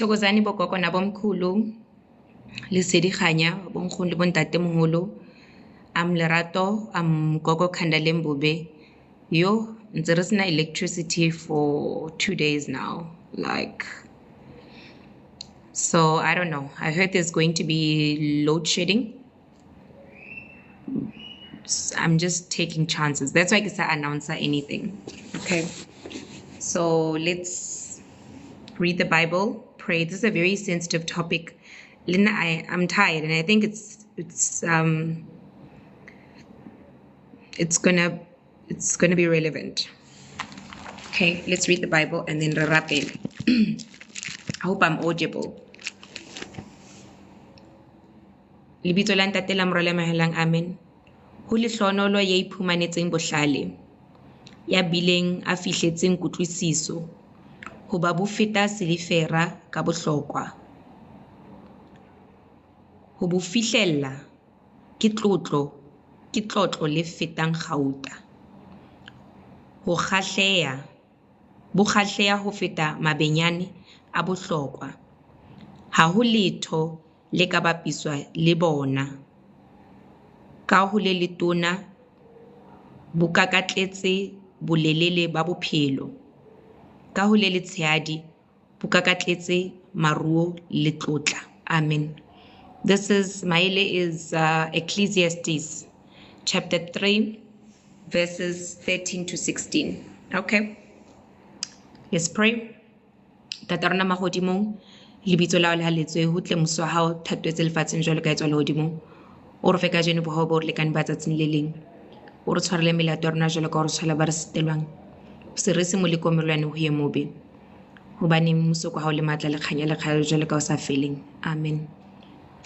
Thokozani bogogo nabomkhulu, Lesedi Khanya, bonkgono le bontatemoholo, Lerato, Gogo Khandalembube. Yo, there is no electricity for 2 days now. So I don't know. I heard there's going to be load shedding. I'm just taking chances. That's why I can't announce anything. Okay. So let's read the Bible, pray. This is a very sensitive topic. Lina, I'm tired, and I think it's gonna be relevant. Okay, let's read the Bible and then rappel. I hope I'm audible. Lebitso la ntate la morwalo mahelang, amen. Ho lehlohonolo ya iphumanetseng bohlale, ya bileng a fihletseng kutlwisiso, ho ba bo feta selefera ka bohlokwa. Ho bo fihlella ke tlotlo le fetang kgauta. Ho kgahleha, bo kgahleha ho feta mabenyane a bohlokwa. Ha ho letho le ka bapiswa le bona. Ka ho le letona bo kakatletse bolelele ba bophelo. Ka ho le letshehadi bo kakatletse maruo le tlotla. Amen. This is Maele is Ecclesiastes chapter 3 verses 13 to 16. Okay. Let's pray. Tatarona mahodimong lebitso la le haletswe ho tle moswa hao thatwetse lefatsheng jwalo ka etswa le hodimo. O re fe ka jeno bohao bo re lekane ba tsatsing le leng. O re tshwarele melato ya rona jwalo ka o re tshwala ba re setelwang. Se re se mo lekomelwane ho ye mobe. Hobane mmuso kwa hao le matla le kganya le kgale jwalo ka o sa feleng. Amen.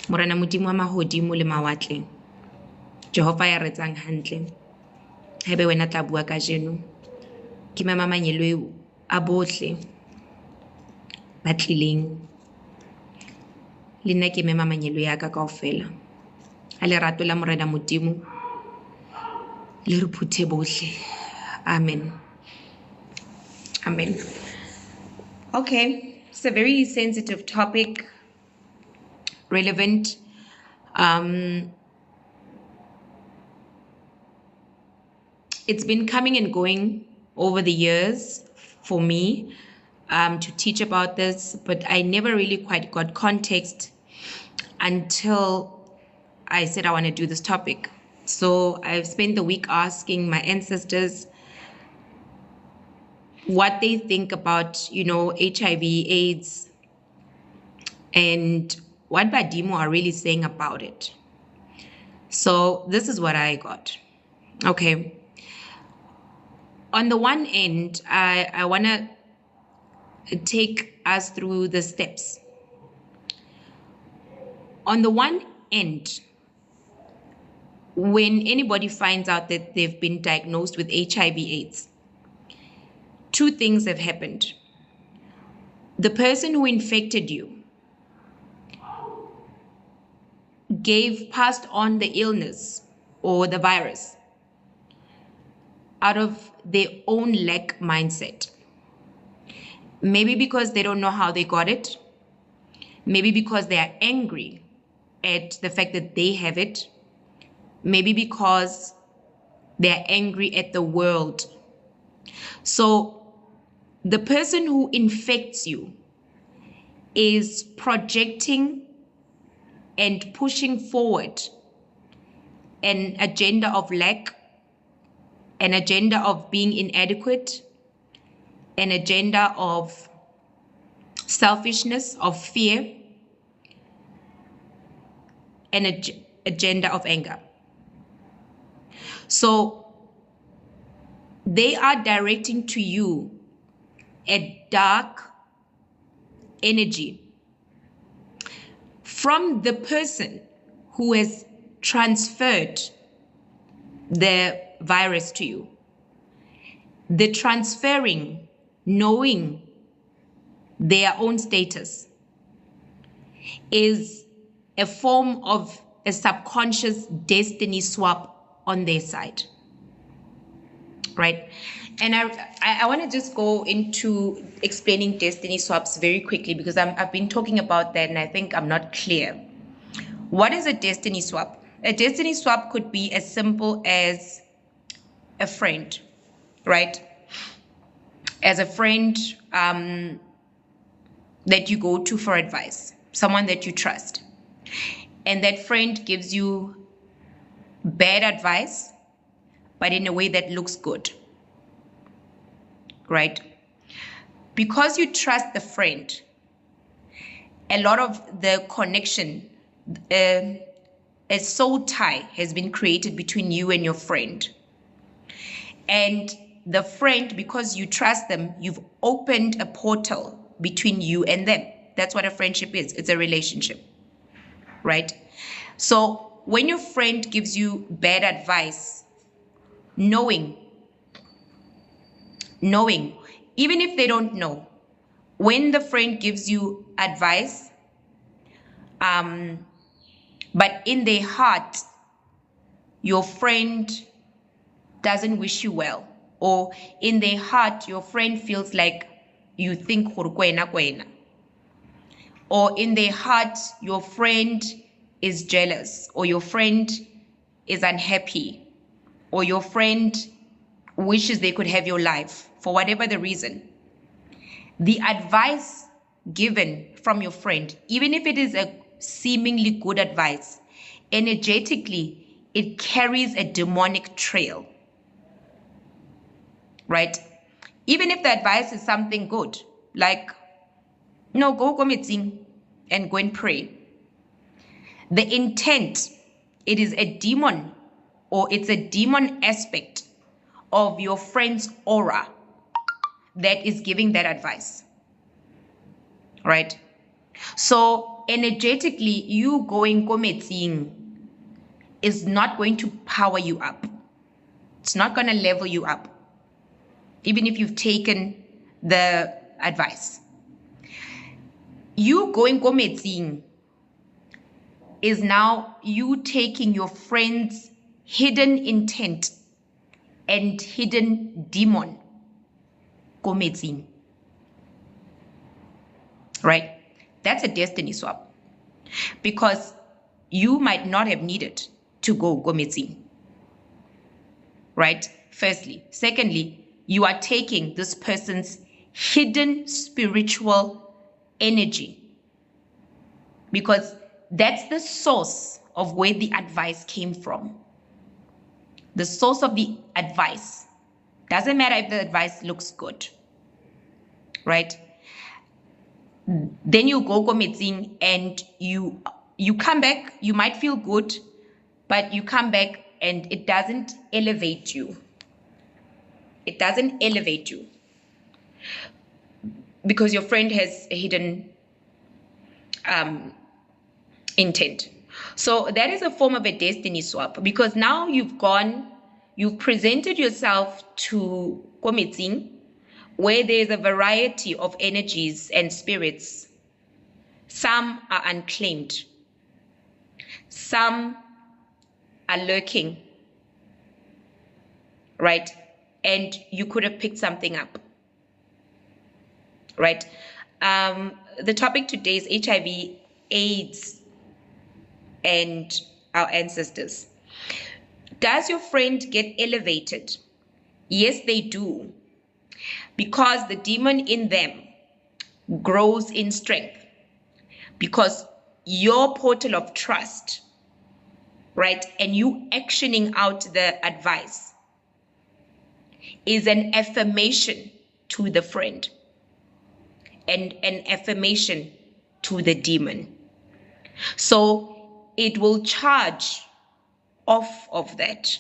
Morena modimo wa mahodimo le mawatle, Jehova ya retsang hantle, haebe wena tla bua ka jeno, ke mema manyelo a bohle ba tlileng. Le nna ke mema manyelo ya ka kaofela. A lerato la morena modimo le re phuthe bohle. Amen. Amen. Okay, it's a very sensitive topic. Relevant. It's been coming and going over the years for me to teach about this, but I never really quite got context until I said I want to do this topic. So I've spent the week asking my ancestors what they think about, HIV, AIDS, and what Badimo are really saying about it. So this is what I got. Okay. On the one end, I want to take us through the steps. On the one end, when anybody finds out that they've been diagnosed with HIV/AIDS, two things have happened. The person who infected you passed on the illness or the virus out of their own lack mindset. Maybe because they don't know how they got it. Maybe because they are angry at the fact that they have it. Maybe because they are angry at the world. So the person who infects you is projecting and pushing forward an agenda of lack, an agenda of being inadequate, an agenda of selfishness, of fear, an agenda of anger. So they are directing to you a dark energy from the person who has transferred the virus to you. The transferring, knowing their own status, is a form of a subconscious destiny swap on their side. right? And I want to just go into explaining destiny swaps very quickly because I've been talking about that and I think I'm not clear. What is a destiny swap? A destiny swap could be as simple as a friend, right? As a friend that you go to for advice, someone that you trust. And that friend gives you bad advice, but in a way that looks good, right? Because you trust the friend, a lot of the connection, a soul tie has been created between you and your friend. And the friend, because you trust them, you've opened a portal between you and them. That's what a friendship is. It's a relationship, right? So when your friend gives you bad advice, knowing, even if they don't know, when the friend gives you advice, but in their heart, your friend doesn't wish you well, or in their heart, your friend feels like you think kwena, or in their heart, your friend is jealous, or your friend is unhappy, or your friend wishes they could have your life for whatever the reason. The advice given from your friend, even if it is a seemingly good advice, energetically, it carries a demonic trail, right? Even if the advice is something good, like, no, go meeting and go and pray. The intent, it is a demon, or it's a demon aspect of your friend's aura that is giving that advice, right? So energetically, you going meeting is not going to power you up. It's not going to level you up, even if you've taken the advice. You going meeting is now you taking your friend's hidden intent and hidden demon meeting, right? That's a destiny swap, because you might not have needed to go meeting, right? Firstly. Secondly, you are taking this person's hidden spiritual energy, because that's the source of where the advice came from. The source of the advice. Doesn't matter if the advice looks good, right? Then you go meeting and you come back, you might feel good, but you come back and it doesn't elevate you. It doesn't elevate you because your friend has a hidden intent. So that is a form of a destiny swap, because now you've presented yourself to meeting where there's a variety of energies and spirits. Some are unclaimed. Some are lurking, right? And you could have picked something up, right? The topic today is HIV, AIDS, and our ancestors. Does your friend get elevated? Yes, they do, because the demon in them grows in strength, because your portal of trust, right, and you actioning out the advice is an affirmation to the friend and an affirmation to the demon. So it will charge off of that.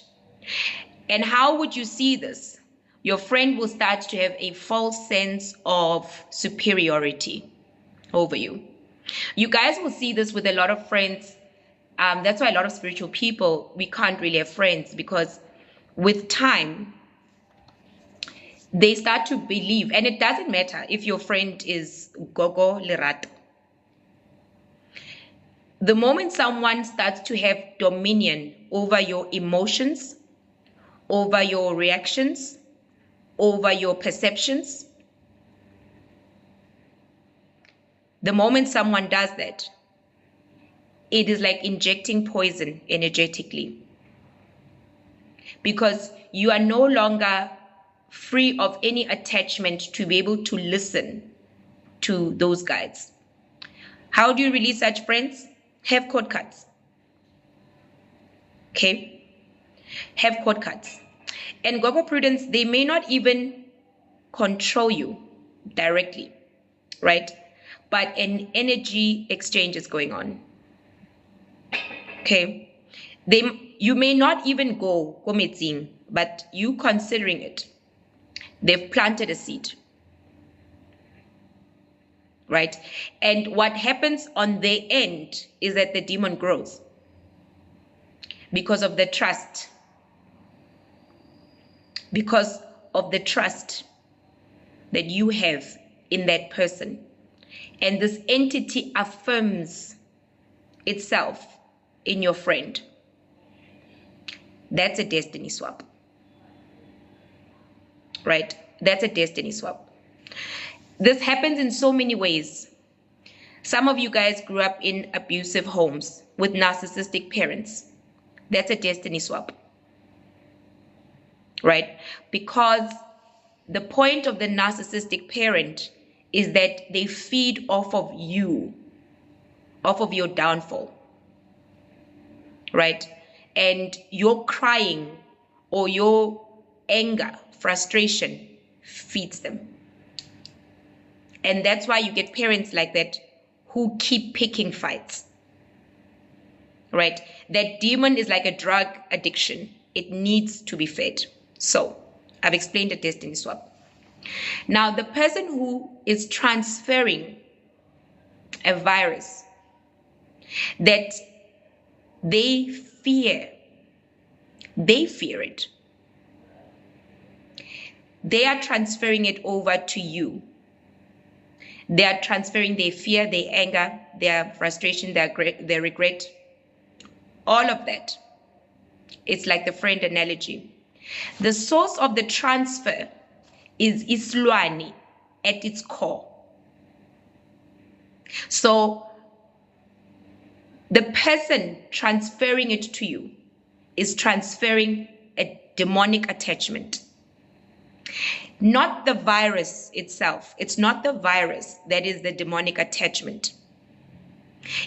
And how would you see this? Your friend will start to have a false sense of superiority over you. You guys will see this with a lot of friends. That's why a lot of spiritual people, we can't really have friends, because with time, they start to believe, and it doesn't matter if your friend is gogo lerato. The moment someone starts to have dominion over your emotions, over your reactions, over your perceptions. The moment someone does that, it is like injecting poison energetically, because you are no longer free of any attachment to be able to listen to those guides. How do you release such friends? Have cord cuts. Okay? Have cord cuts. And Gogo Prudence, they may not even control you directly, right? But an energy exchange is going on. Okay? You may not even go meeting, but you considering it. They've planted a seed. Right? And what happens on their end is that the demon grows because of the trust. Because of the trust that you have in that person. And this entity affirms itself in your friend. That's a destiny swap. Right? That's a destiny swap. This happens in so many ways. Some of you guys grew up in abusive homes with narcissistic parents. That's a destiny swap. Right? Because the point of the narcissistic parent is that they feed off of you, off of your downfall. Right? And your crying or your anger, frustration feeds them. And that's why you get parents like that who keep picking fights. Right? That demon is like a drug addiction. It needs to be fed. So, I've explained the destiny swap. Now, the person who is transferring a virus that they fear it. They are transferring it over to you. They are transferring their fear, their anger, their frustration, their regret, all of that. It's like the friend analogy. The source of the transfer is Islwani at its core. So the person transferring it to you is transferring a demonic attachment. Not the virus itself. It's not the virus that is the demonic attachment.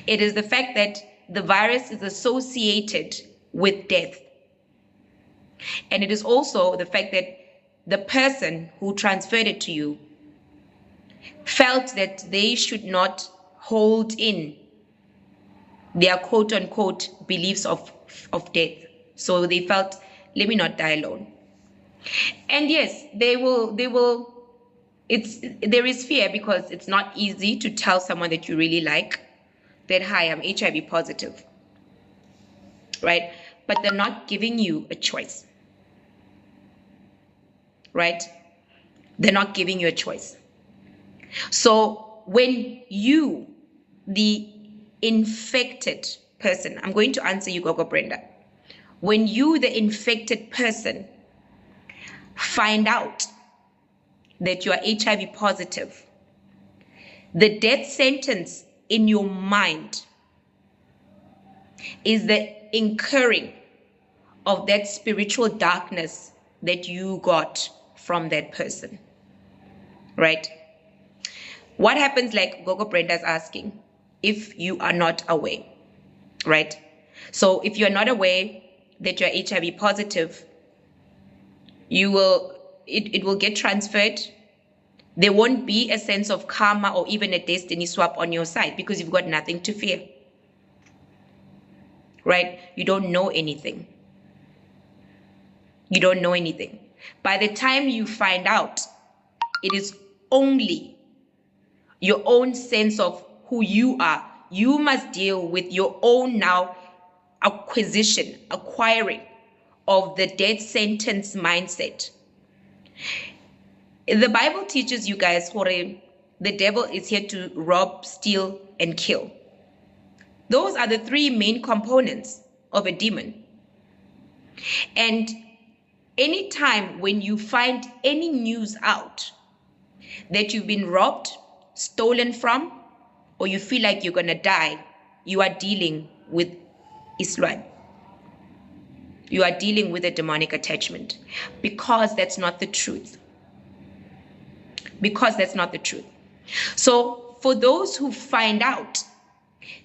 It is the fact that the virus is associated with death. And it is also the fact that the person who transferred it to you felt that they should not hold in their quote-unquote beliefs of death. So they felt, let me not die alone. And yes, there is fear, because it's not easy to tell someone that you really like that, hi, I'm HIV positive, right? But they're not giving you a choice, right? They're not giving you a choice. So when you, the infected person, I'm going to answer you, Gogo Brenda. When you, the infected person, find out that you are HIV positive, the death sentence in your mind is the incurring of that spiritual darkness that you got from that person, right? What happens, like Gogo Brenda's asking, if you are not aware, right? So if you're not aware that you're HIV positive, it will get transferred. There won't be a sense of karma or even a destiny swap on your side, because you've got nothing to fear, right? You don't know anything. You don't know anything. By the time you find out, it is only your own sense of who you are. You must deal with your own now acquiring of the death sentence mindset. The Bible teaches you guys, the devil is here to rob, steal, and kill. Those are the three main components of a demon. And Anytime when you find any news out that you've been robbed, stolen from, or you feel like you're going to die, you are dealing with Islam. You are dealing with a demonic attachment, because that's not the truth. Because that's not the truth. So for those who find out,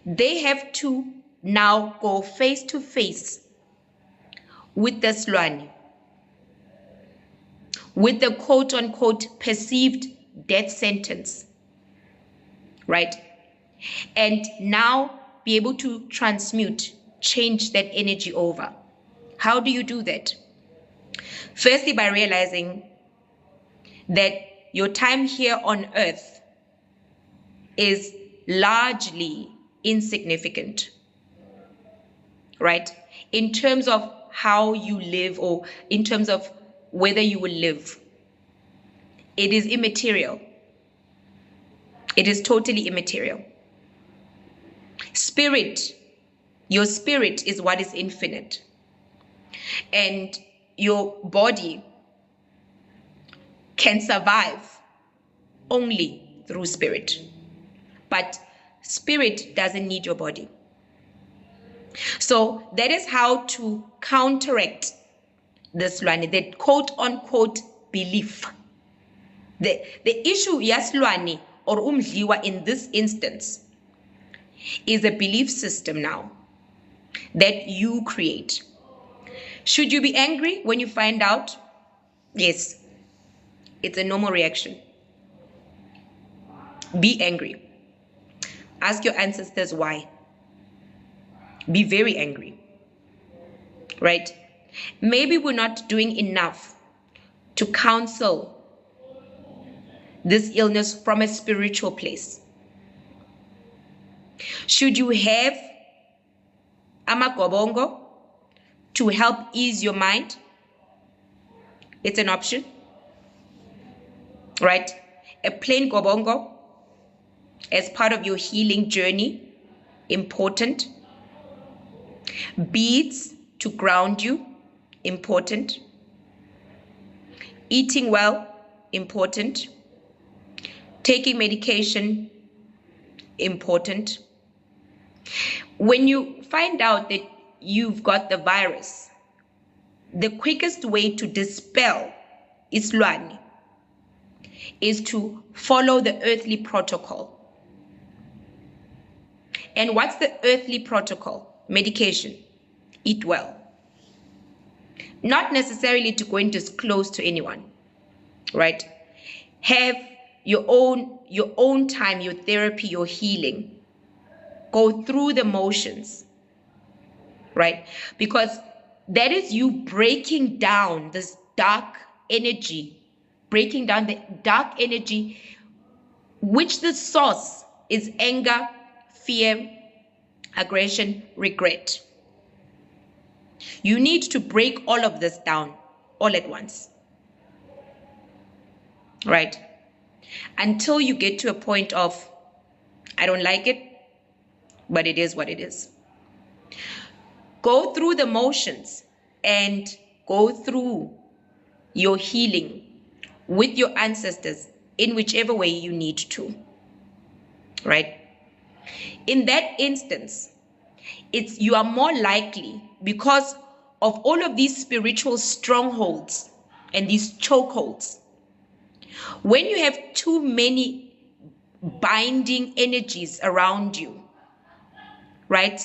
they have to now go face to face with the Slwane, with the quote unquote perceived death sentence, right? And now be able to transmute, change that energy over. How do you do that? Firstly, by realizing that your time here on earth is largely insignificant, right? In terms of how you live, or in terms of whether you will live, it is immaterial. It is totally immaterial. Spirit, your spirit is what is infinite. And your body can survive only through spirit. But spirit doesn't need your body. So that is how to counteract this Slwane, the quote unquote belief. The issue yaslwane or umdliwa in this instance is a belief system now that you create. Should you be angry when you find out? Yes, it's a normal reaction. Be angry. Ask your ancestors why. Be very angry, right? Maybe we're not doing enough to counsel this illness from a spiritual place. Should you have amagobongo to help ease your mind? It's an option, right? A plain gobongo as part of your healing journey, important. Beads to ground you, important. Eating well, important. Taking medication, important. When you find out that you've got the virus, the quickest way to dispel Islwane is to follow the earthly protocol. And what's the earthly protocol? Medication. Eat well. Not necessarily to go and disclose to anyone, right? Have your own time, your therapy, your healing. Go through the motions, right? Because that is you breaking down this dark energy, breaking down the dark energy, which the source is anger, fear, aggression, regret. You need to break all of this down all at once, right? Until you get to a point of, I don't like it, but it is what it is. Go through the motions and go through your healing with your ancestors in whichever way you need to, right? In that instance, you are more likely, because of all of these spiritual strongholds and these chokeholds, when you have too many binding energies around you, right?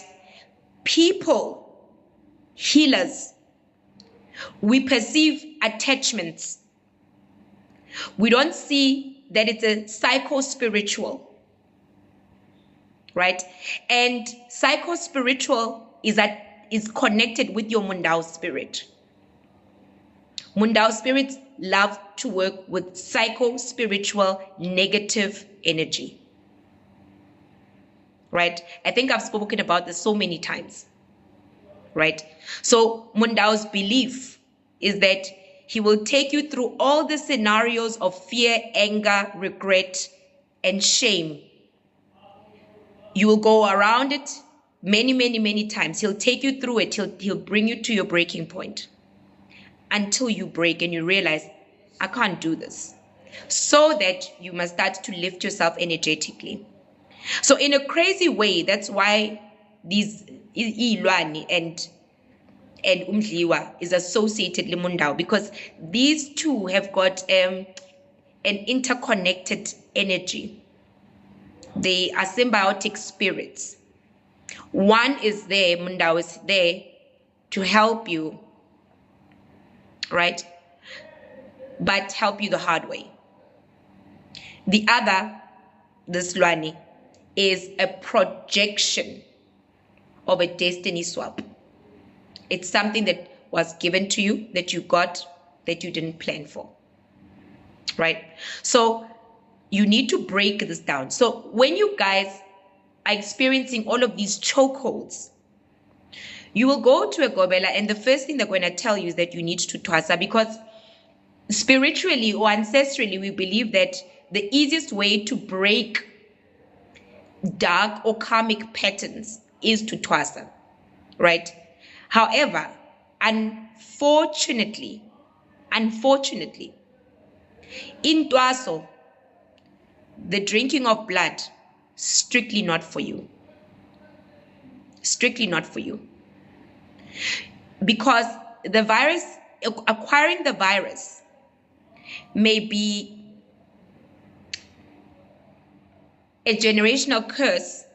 People, healers, we perceive attachments. We don't see that it's a psycho-spiritual, right? And psycho-spiritual is connected with your Mundao spirit. Mundao spirits love to work with psycho-spiritual negative energy, right? I think I've spoken about this so many times, right? So Mundao's belief is that he will take you through all the scenarios of fear, anger, regret, and shame. You will go around it many, many, many times. He'll take you through it. He'll bring you to your breaking point. until you break and you realize, I can't do this. So that you must start to lift yourself energetically. So in a crazy way, that's why these iLwani and umdliwa is associated limundao, because these two have got an interconnected energy. They are symbiotic spirits. One is there, mundao is there to help you, right? But help you the hard way. The other, this Lwani, is a projection of a destiny swap. It's something that was given to you, that you got, that you didn't plan for, right? So you need to break this down. So when you guys are experiencing all of these chokeholds, you will go to a gobela, and the first thing they're going to tell you is that you need to twasa, because spiritually or ancestrally, we believe that the easiest way to break dark or karmic patterns is to twasa, right? However, unfortunately, in twaso, the drinking of blood, strictly not for you. Strictly not for you. Because the virus, acquiring the virus may be a generational curse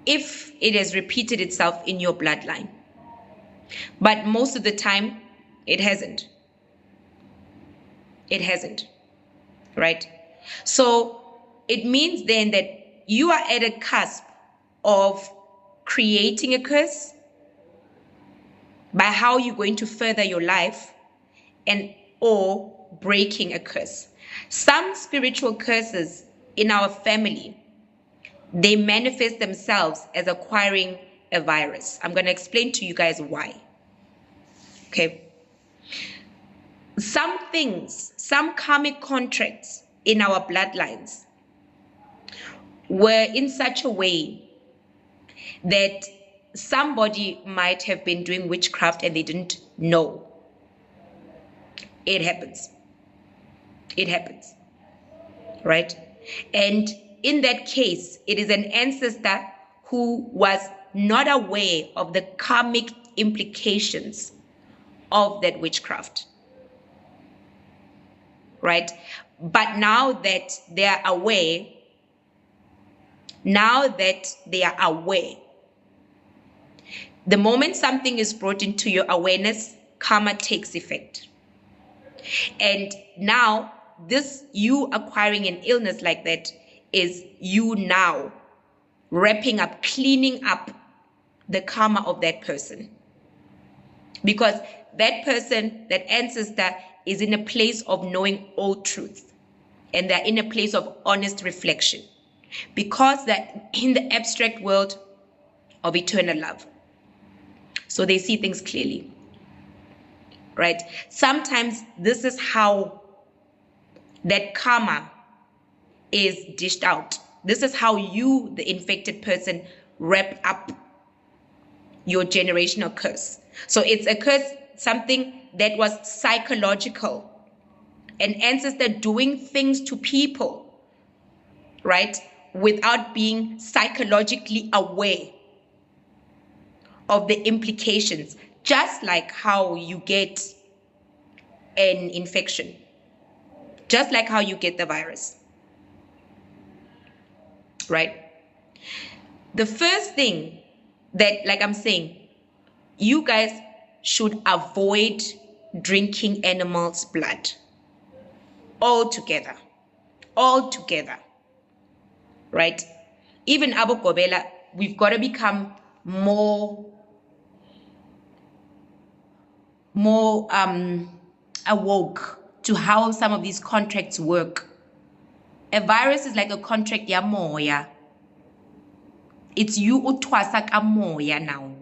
if it has repeated itself in your bloodline. But most of the time, it hasn't. It hasn't, right? So it means then that you are at a cusp of creating a curse by how you're going to further your life, and or breaking a curse. Some spiritual curses in our family, they manifest themselves as acquiring a virus. I'm going to explain to you guys why. Okay. Some things, some karmic contracts in our bloodlines were in such a way that somebody might have been doing witchcraft and they didn't know. It happens. It happens. Right? And in that case, it is an ancestor who was not aware of the karmic implications of that witchcraft. Right? But now that they are aware, the moment something is brought into your awareness, karma takes effect. And now, this you acquiring an illness like that is you now wrapping up, cleaning up the karma of that person. Because that person, that ancestor, is in a place of knowing all truth. And they're in a place of honest reflection. Because they're in the abstract world of eternal love. So they see things clearly. Right? Sometimes this is how that karma is dished out. This is how you, the infected person, wrap up your generational curse. So it's a curse, something that was psychological. An ancestor doing things to people, right, without being psychologically aware of the implications, just like how you get an infection, just like how you get the virus, right? The first thing that, like I'm saying, you guys should avoid drinking animals' blood altogether, right? Even Abu Gobela, we've got to become more awoke to how some of these contracts work. A virus is like a contract ya moya. It's you utwasa ka moya now.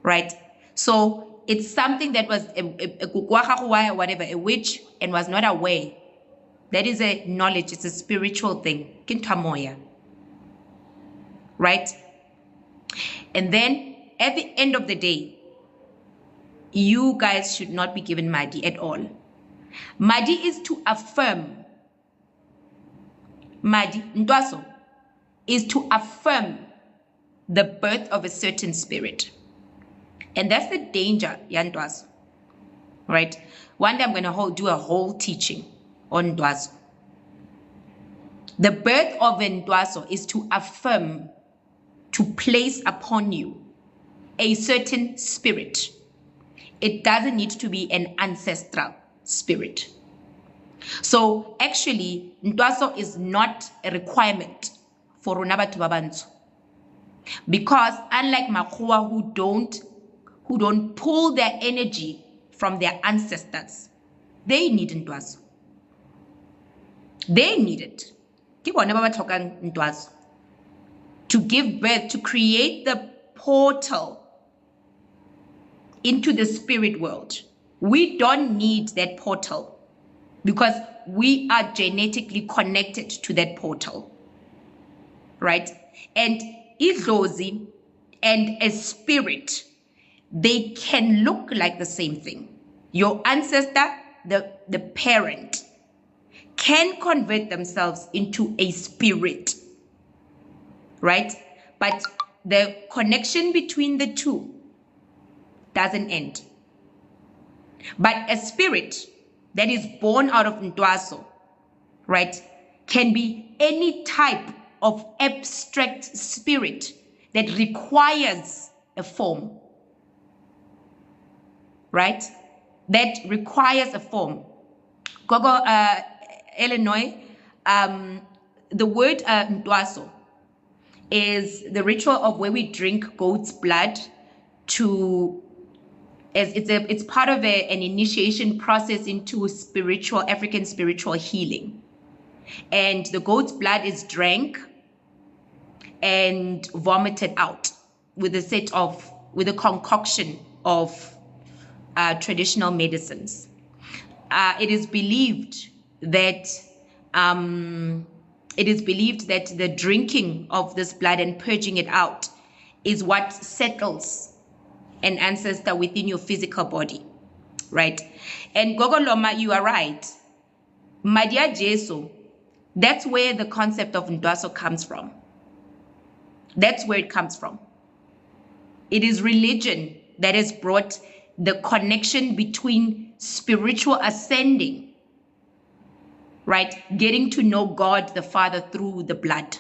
Right? So it's something that was a witch and was not aware. That is a knowledge, it's a spiritual thing. Kinta moya. Right? And then at the end of the day, you guys should not be given Madi at all. Madi is to affirm. Madi, Ndwaso, is to affirm the birth of a certain spirit. And that's the danger, Ndwaso. Right? One day I'm going to do a whole teaching on Ndwaso. The birth of a Ndwaso is to affirm, to place upon you a certain spirit. It doesn't need to be an ancestral spirit. So actually, Ndwaso is not a requirement for rona batho ba Bantsho. Because unlike Makgowa who don't pull their energy from their ancestors, they need Ndwaso. They need it. Ke bona ba ba tlhokang Ndwaso. To give birth, to create the portal into the spirit world. We don't need that portal because we are genetically connected to that portal. Right? And iDlozi and a spirit, they can look like the same thing. Your ancestor, the parent, can convert themselves into a spirit. Right? But the connection between the two doesn't end. But a spirit that is born out of Ndwaso, right, can be any type of abstract spirit that requires a form. Right? That requires a form. Gogo, Illinois, the word Ndwaso is the ritual of where we drink goat's blood to, as it's part of an initiation process into African spiritual healing. And the goat's blood is drank and vomited out with a concoction of traditional medicines. It is believed that the drinking of this blood and purging it out is what settles an ancestor within your physical body, right? And Gogo Loma, you are right. Madia Jesu, that's where the concept of Ndwaso comes from. That's where it comes from. It is religion that has brought the connection between spiritual ascending, right? Getting to know God the Father through the blood.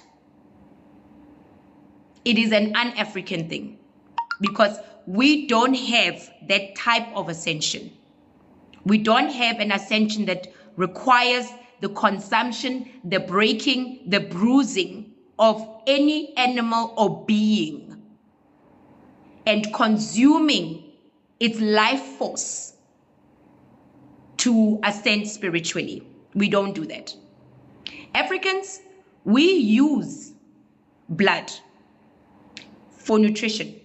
It is an un-African thing because we don't have that type of ascension. We don't have an ascension that requires the consumption, the breaking, the bruising of any animal or being and consuming its life force to ascend spiritually. We don't do that. Africans, we use blood for nutrition.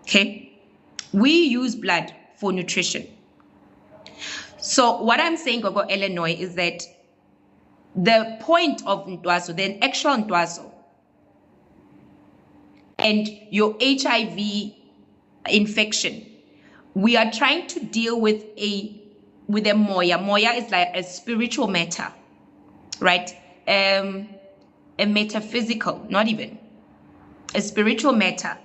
Okay? We use blood for nutrition. So what I'm saying, Gogo Illinois, is that the point of Ndwaso, the actual Ndwaso, and your HIV infection, we are trying to deal with a moya. Moya is like a spiritual matter, right? A metaphysical, not even a spiritual matter.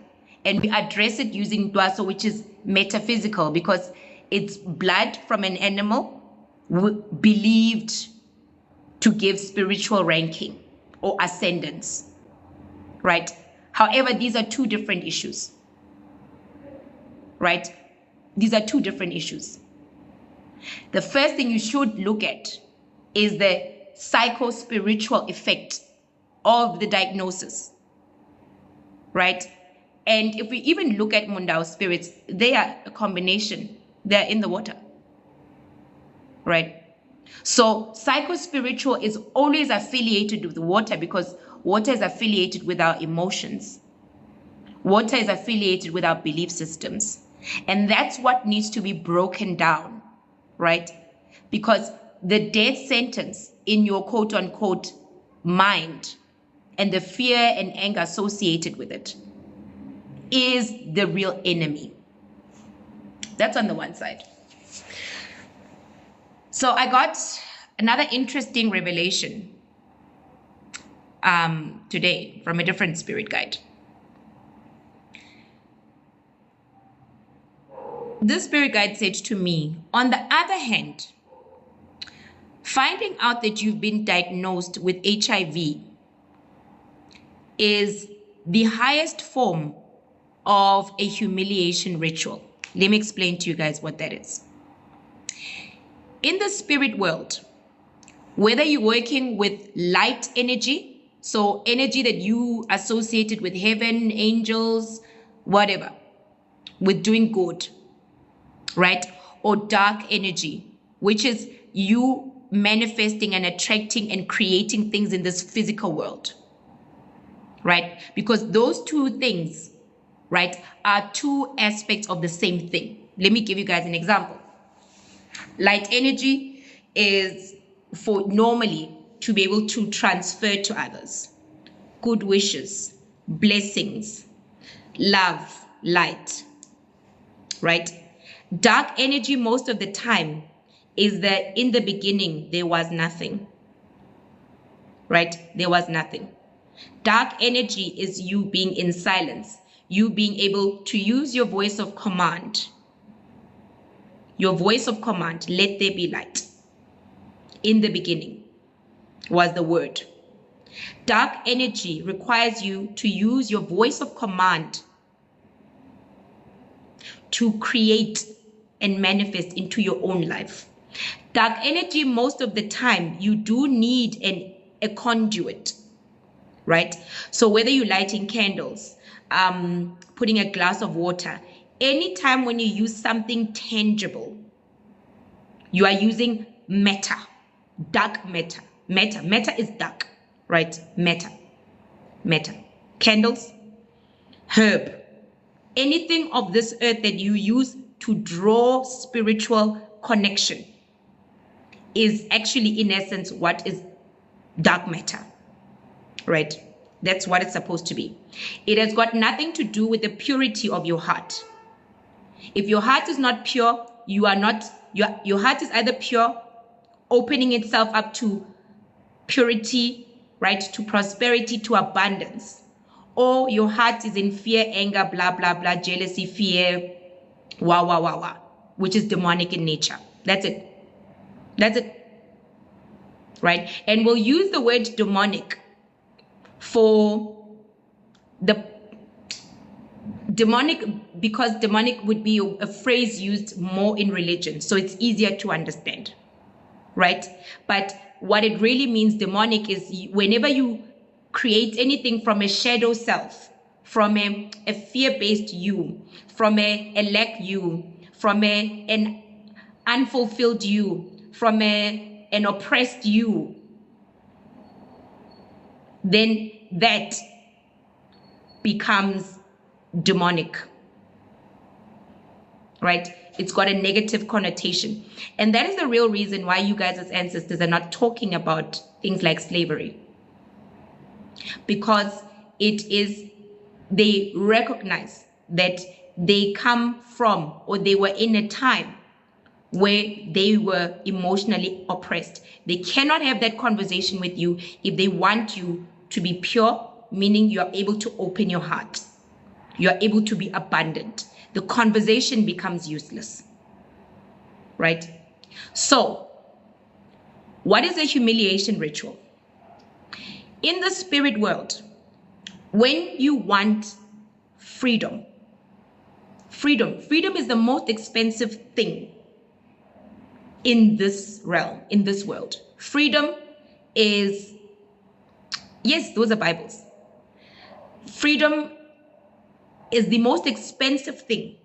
And we address it using Ndwaso, which is metaphysical because it's blood from an animal believed to give spiritual ranking or ascendance, right? However, these are two different issues, right? These are two different issues. The first thing you should look at is the psycho-spiritual effect of the diagnosis, right? And if we even look at Mundao spirits, they are a combination. They're in the water, right? So psycho-spiritual is always affiliated with the water because water is affiliated with our emotions. Water is affiliated with our belief systems. And that's what needs to be broken down, right? Because the death sentence in your quote-unquote mind and the fear and anger associated with it is the real enemy. That's on the one side. So I got another interesting revelation today from a different spirit guide. This spirit guide said to me, on the other hand, finding out that you've been diagnosed with HIV is the highest form of a humiliation ritual. Let me explain to you guys what that is. In the spirit world, whether you're working with light energy, so energy that you associated with heaven, angels, whatever, with doing good, right? Or dark energy, which is you manifesting and attracting and creating things in this physical world, right? Because those two things, right, are two aspects of the same thing. Let me give you guys an example. Light energy is for normally to be able to transfer to others. Good wishes, blessings, love, light, right? Dark energy most of the time is that in the beginning there was nothing, right? There was nothing. Dark energy is you being in silence, you being able to use your voice of command. Your voice of command, let there be light. In the beginning was the word. Dark energy requires you to use your voice of command to create and manifest into your own life. Dark energy, most of the time, you do need a conduit, right? So whether you're lighting candles, putting a glass of water, anytime when you use something tangible, you are using matter, dark matter. Matter is dark, right? Matter. Candles, herb, anything of this earth that you use to draw spiritual connection is actually, in essence, what is dark matter, right? That's what it's supposed to be. It has got nothing to do with the purity of your heart. If your heart is not pure, you are not, your heart is either pure, opening itself up to purity, right, to prosperity, to abundance, or your heart is in fear, anger, blah, blah, blah, jealousy, fear, which is demonic in nature. That's it. Right? And we'll use the word demonic for the demonic, because demonic would be a phrase used more in religion, so it's easier to understand, right? But what it really means, demonic, is whenever you create anything from a shadow self, from a fear-based you, from a lack you, from an unfulfilled you, from an oppressed you, then that becomes demonic, right? It's got a negative connotation. And that is the real reason why you guys as ancestors are not talking about things like slavery. Because they recognize that they come from, or they were in a time where they were emotionally oppressed. They cannot have that conversation with you if they want you to be pure, meaning you are able to open your heart. You are able to be abundant. The conversation becomes useless, right? So, what is a humiliation ritual? In the spirit world, when you want freedom is the most expensive thing in this realm, in this world. Freedom is, yes, those are Bibles. Freedom is the most expensive thing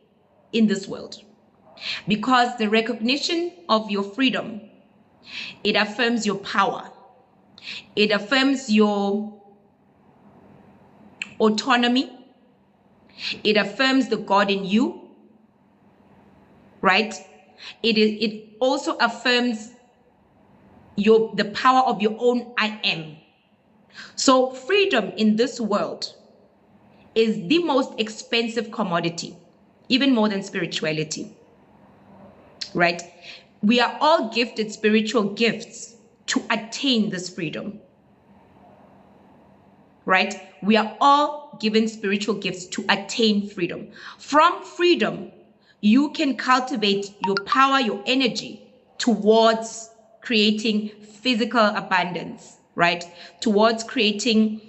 in this world, because the recognition of your freedom, it affirms your power. It affirms your autonomy. It affirms the God in you, right? It also affirms the power of your own I am. So freedom in this world is the most expensive commodity, even more than spirituality. right? We are all gifted spiritual gifts to attain this freedom, right? We are all given spiritual gifts to attain freedom. From freedom, you can cultivate your power, your energy towards creating physical abundance, right? Towards creating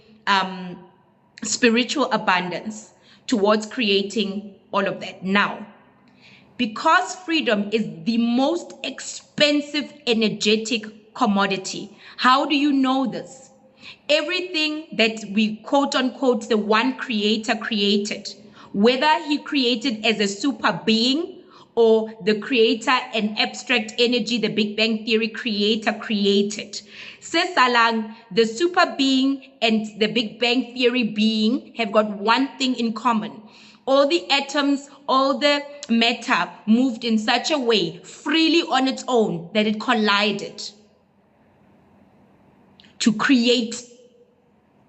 spiritual abundance, towards creating all of that. Now, because freedom is the most expensive energetic commodity, how do you know this? Everything that we quote unquote the one creator created, whether he created as a super being or the creator and abstract energy, the Big Bang Theory creator created. Sesalang, the super being and the Big Bang Theory being have got one thing in common. All the atoms, all the matter moved in such a way freely on its own that it collided to create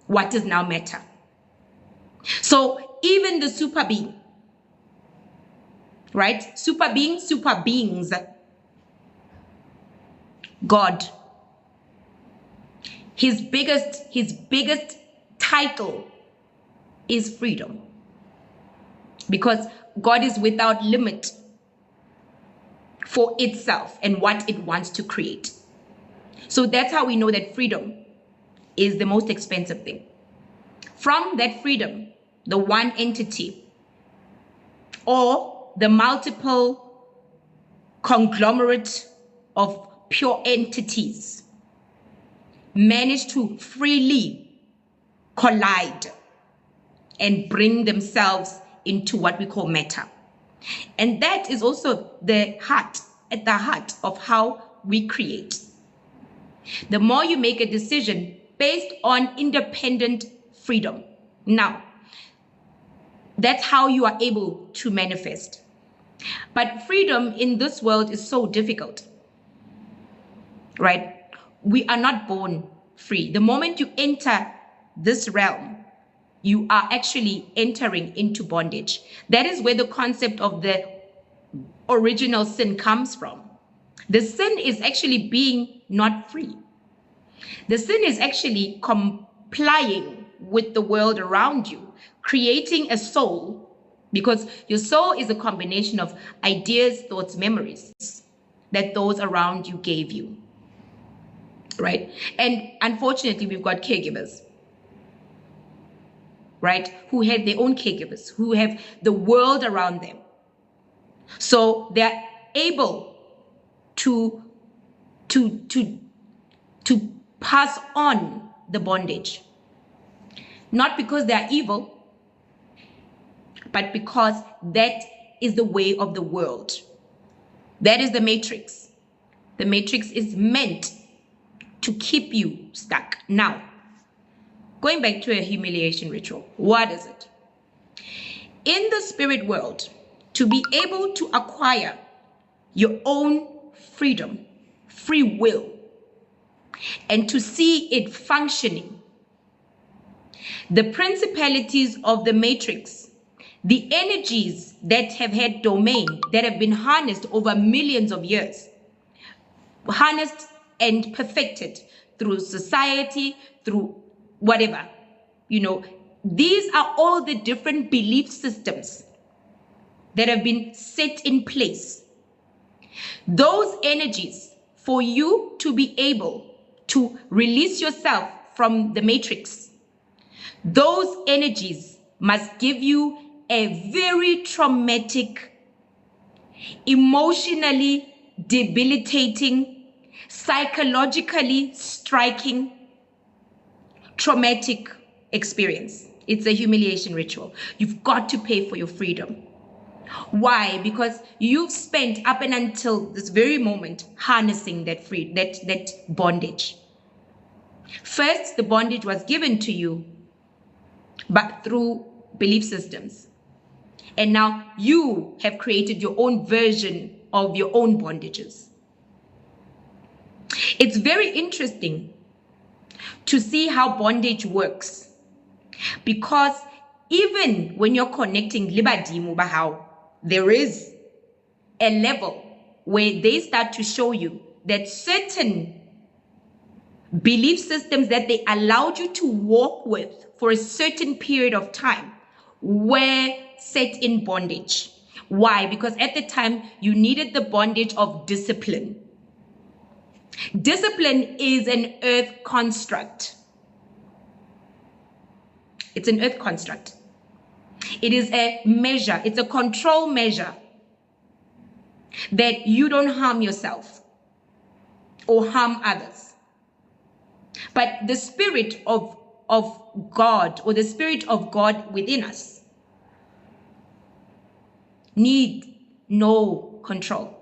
what is now matter. So even the super being, right? Super being, super beings, God, his biggest title is freedom, because God is without limit for itself and what it wants to create. So that's how we know that freedom is the most expensive thing. From that freedom, the one entity or the multiple conglomerate of pure entities manage to freely collide and bring themselves into what we call matter. And that is also at the heart of how we create. The more you make a decision based on independent freedom. Now, that's how you are able to manifest. But freedom in this world is so difficult, right? We are not born free. The moment you enter this realm, you are actually entering into bondage. That is where the concept of the original sin comes from. The sin is actually being not free. The sin is actually complying with the world around you, creating a soul, because your soul is a combination of ideas, thoughts, memories that those around you gave you, right? And unfortunately, we've got caregivers, right, who have their own caregivers, who have the world around them. So they're able to pass on the bondage, not because they're evil, but because that is the way of the world. That is the matrix. The matrix is meant to keep you stuck. Now, going back to a humiliation ritual, what is it? In the spirit world, to be able to acquire your own freedom, free will, and to see it functioning, the principalities of the matrix, the energies that have had domain, that have been harnessed over millions of years, harnessed and perfected through society, through whatever, these are all the different belief systems that have been set in place. Those energies, for you to be able to release yourself from the matrix, those energies must give you a very traumatic, emotionally debilitating, psychologically striking, traumatic experience. It's a humiliation ritual. You've got to pay for your freedom. Why? Because you've spent up and until this very moment harnessing that bondage. First, the bondage was given to you, but through belief systems. And now you have created your own version of your own bondages. It's very interesting to see how bondage works, because even when you're connecting libadimu bahau, there is a level where they start to show you that certain belief systems that they allowed you to walk with for a certain period of time were set in bondage. Why? Because at the time you needed the bondage of discipline. Discipline is an earth construct. It's an earth construct. It is a measure, it's a control measure that you don't harm yourself or harm others. But the spirit of God, or the spirit of God within us, needs no control.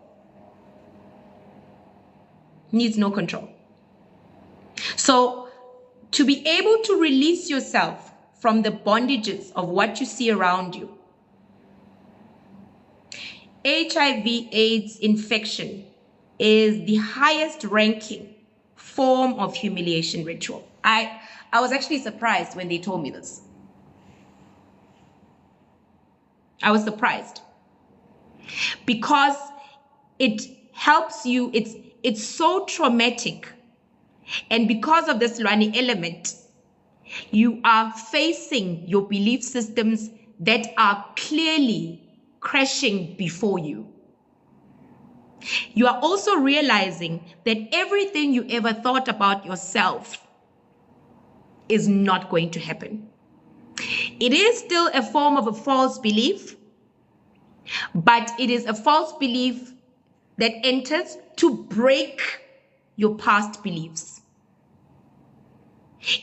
Needs no control. So to be able to release yourself from the bondages of what you see around you, HIV/AIDS infection is the highest ranking form of humiliation ritual. I was actually surprised when they told me this. I was surprised because it helps you. It's so traumatic, and because of this Lwani element, you are facing your belief systems that are clearly crashing before you. You are also realizing that everything you ever thought about yourself is not going to happen. It is still a form of a false belief, but it is a false belief that enters to break your past beliefs.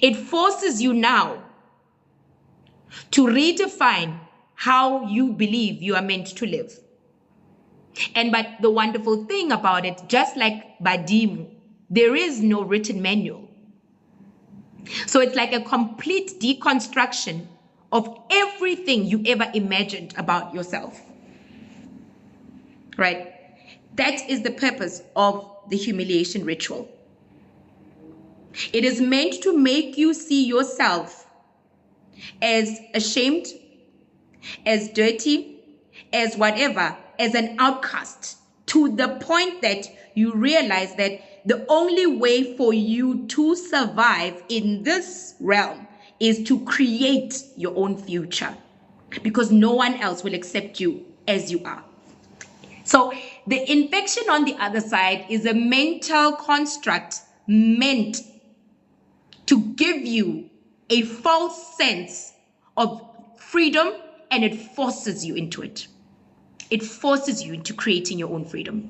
It forces you now to redefine how you believe you are meant to live. But the wonderful thing about it, just like Badimu, there is no written manual. So it's like a complete deconstruction of everything you ever imagined about yourself. Right? That is the purpose of the humiliation ritual. It is meant to make you see yourself as ashamed, as dirty, as whatever, as an outcast, to the point that you realize that the only way for you to survive in this realm is to create your own future, because no one else will accept you as you are. So the infection on the other side is a mental construct meant to give you a false sense of freedom, and it forces you into it. It forces you into creating your own freedom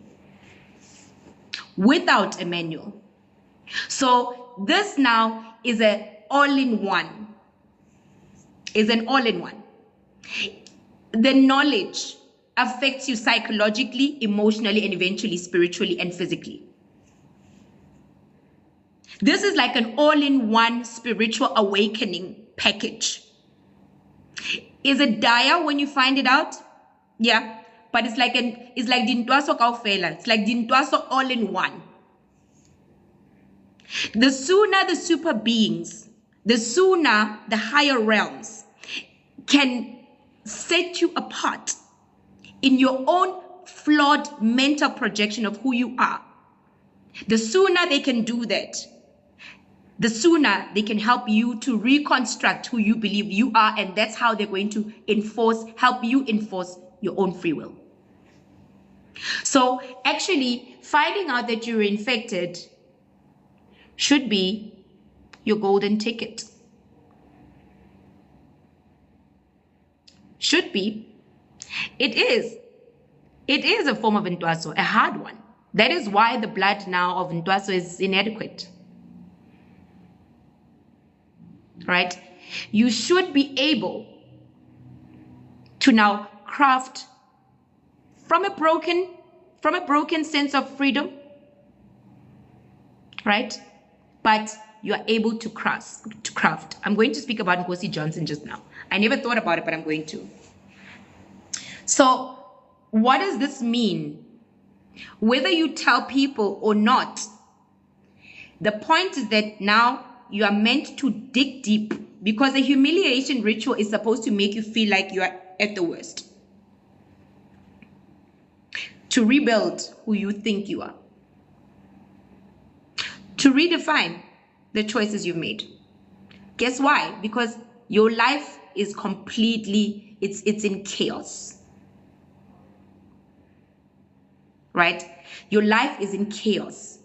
without a manual. So this now is an all-in-one. The knowledge affects you psychologically, emotionally, and eventually spiritually and physically. This is like an all-in-one spiritual awakening package. Is it dire when you find it out? Yeah, but it's like dintwaso kaofela. It's like dintwaso all-in-one. The sooner the super beings, the sooner the higher realms can set you apart in your own flawed mental projection of who you are, the sooner they can do that, the sooner they can help you to reconstruct who you believe you are, and that's how they're going to help you enforce your own free will. So actually, finding out that you're infected should be your golden ticket. Should be. It is a form of Ntwaso, a hard one. That is why the blood now of Ntwaso is inadequate. Right? You should be able to now craft from a broken sense of freedom, right? But you are able to craft. I'm going to speak about Mosi Johnson just now. I never thought about it, but I'm going to. So what does this mean? Whether you tell people or not, the point is that now you are meant to dig deep, because a humiliation ritual is supposed to make you feel like you are at the worst. to rebuild who you think you are, to redefine the choices you've made. Guess why? Because your life is completely, it's in chaos, right? Your life is in chaos.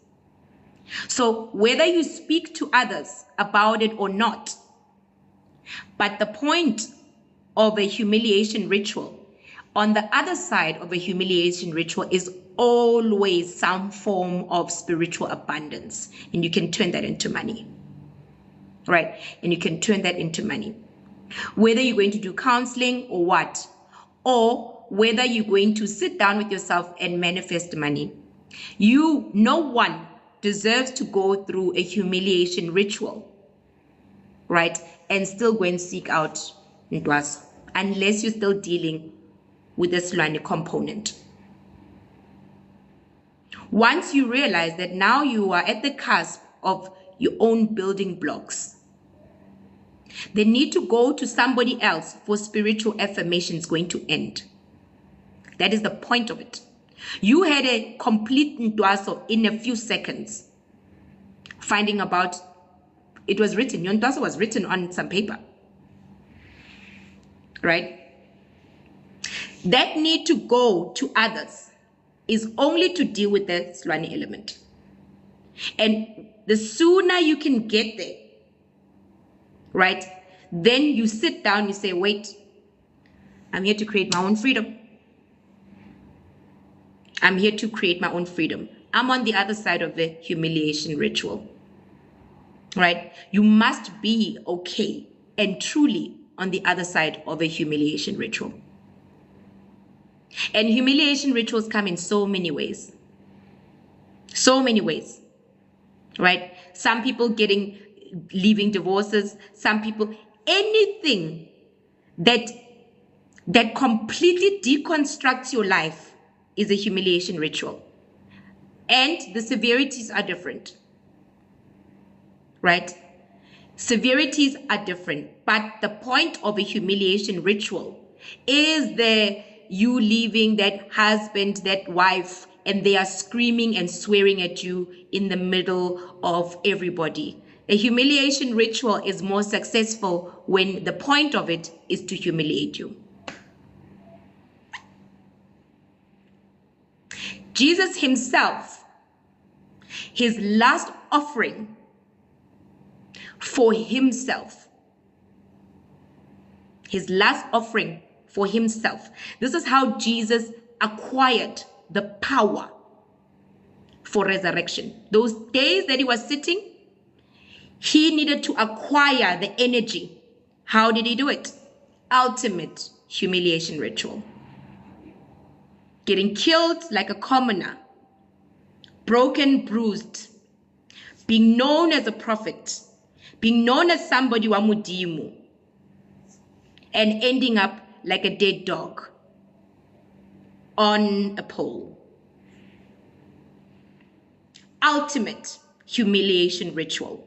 So whether you speak to others about it or not, but the point of a humiliation ritual, on the other side of a humiliation ritual, is always some form of spiritual abundance. And you can turn that into money, right? And you can turn that into money. Whether you're going to do counseling or what, or whether you're going to sit down with yourself and manifest money, no one deserves to go through a humiliation ritual, right? And still go and seek out ntwaso, unless you're still dealing with the Slwane component. Once you realize that now you are at the cusp of your own building blocks, the need to go to somebody else for spiritual affirmation is going to end. That is the point of it. You had a complete ntwaso in a few seconds, finding about it was written. Your ntwaso was written on some paper, right? That need to go to others is only to deal with the Slwane element. And the sooner you can get there, right, then you sit down, you say, wait, I'm here to create my own freedom. I'm here to create my own freedom. I'm on the other side of the humiliation ritual, right? You must be okay and truly on the other side of a humiliation ritual. And humiliation rituals come in so many ways. So many ways, right? Some people leaving divorces, some people, anything that completely deconstructs your life is a humiliation ritual. And the severities are different, right? Severities are different, but the point of a humiliation ritual is you leaving that husband, that wife, and they are screaming and swearing at you in the middle of everybody. A humiliation ritual is more successful when the point of it is to humiliate you. Jesus himself, his last offering for himself, this is how Jesus acquired the power for resurrection. Those days that he was sitting, he needed to acquire the energy. How did he do it? Ultimate humiliation ritual. Getting killed like a commoner, broken, bruised, being known as a prophet, being known as somebody wa Modimo, and ending up like a dead dog on a pole. Ultimate humiliation ritual.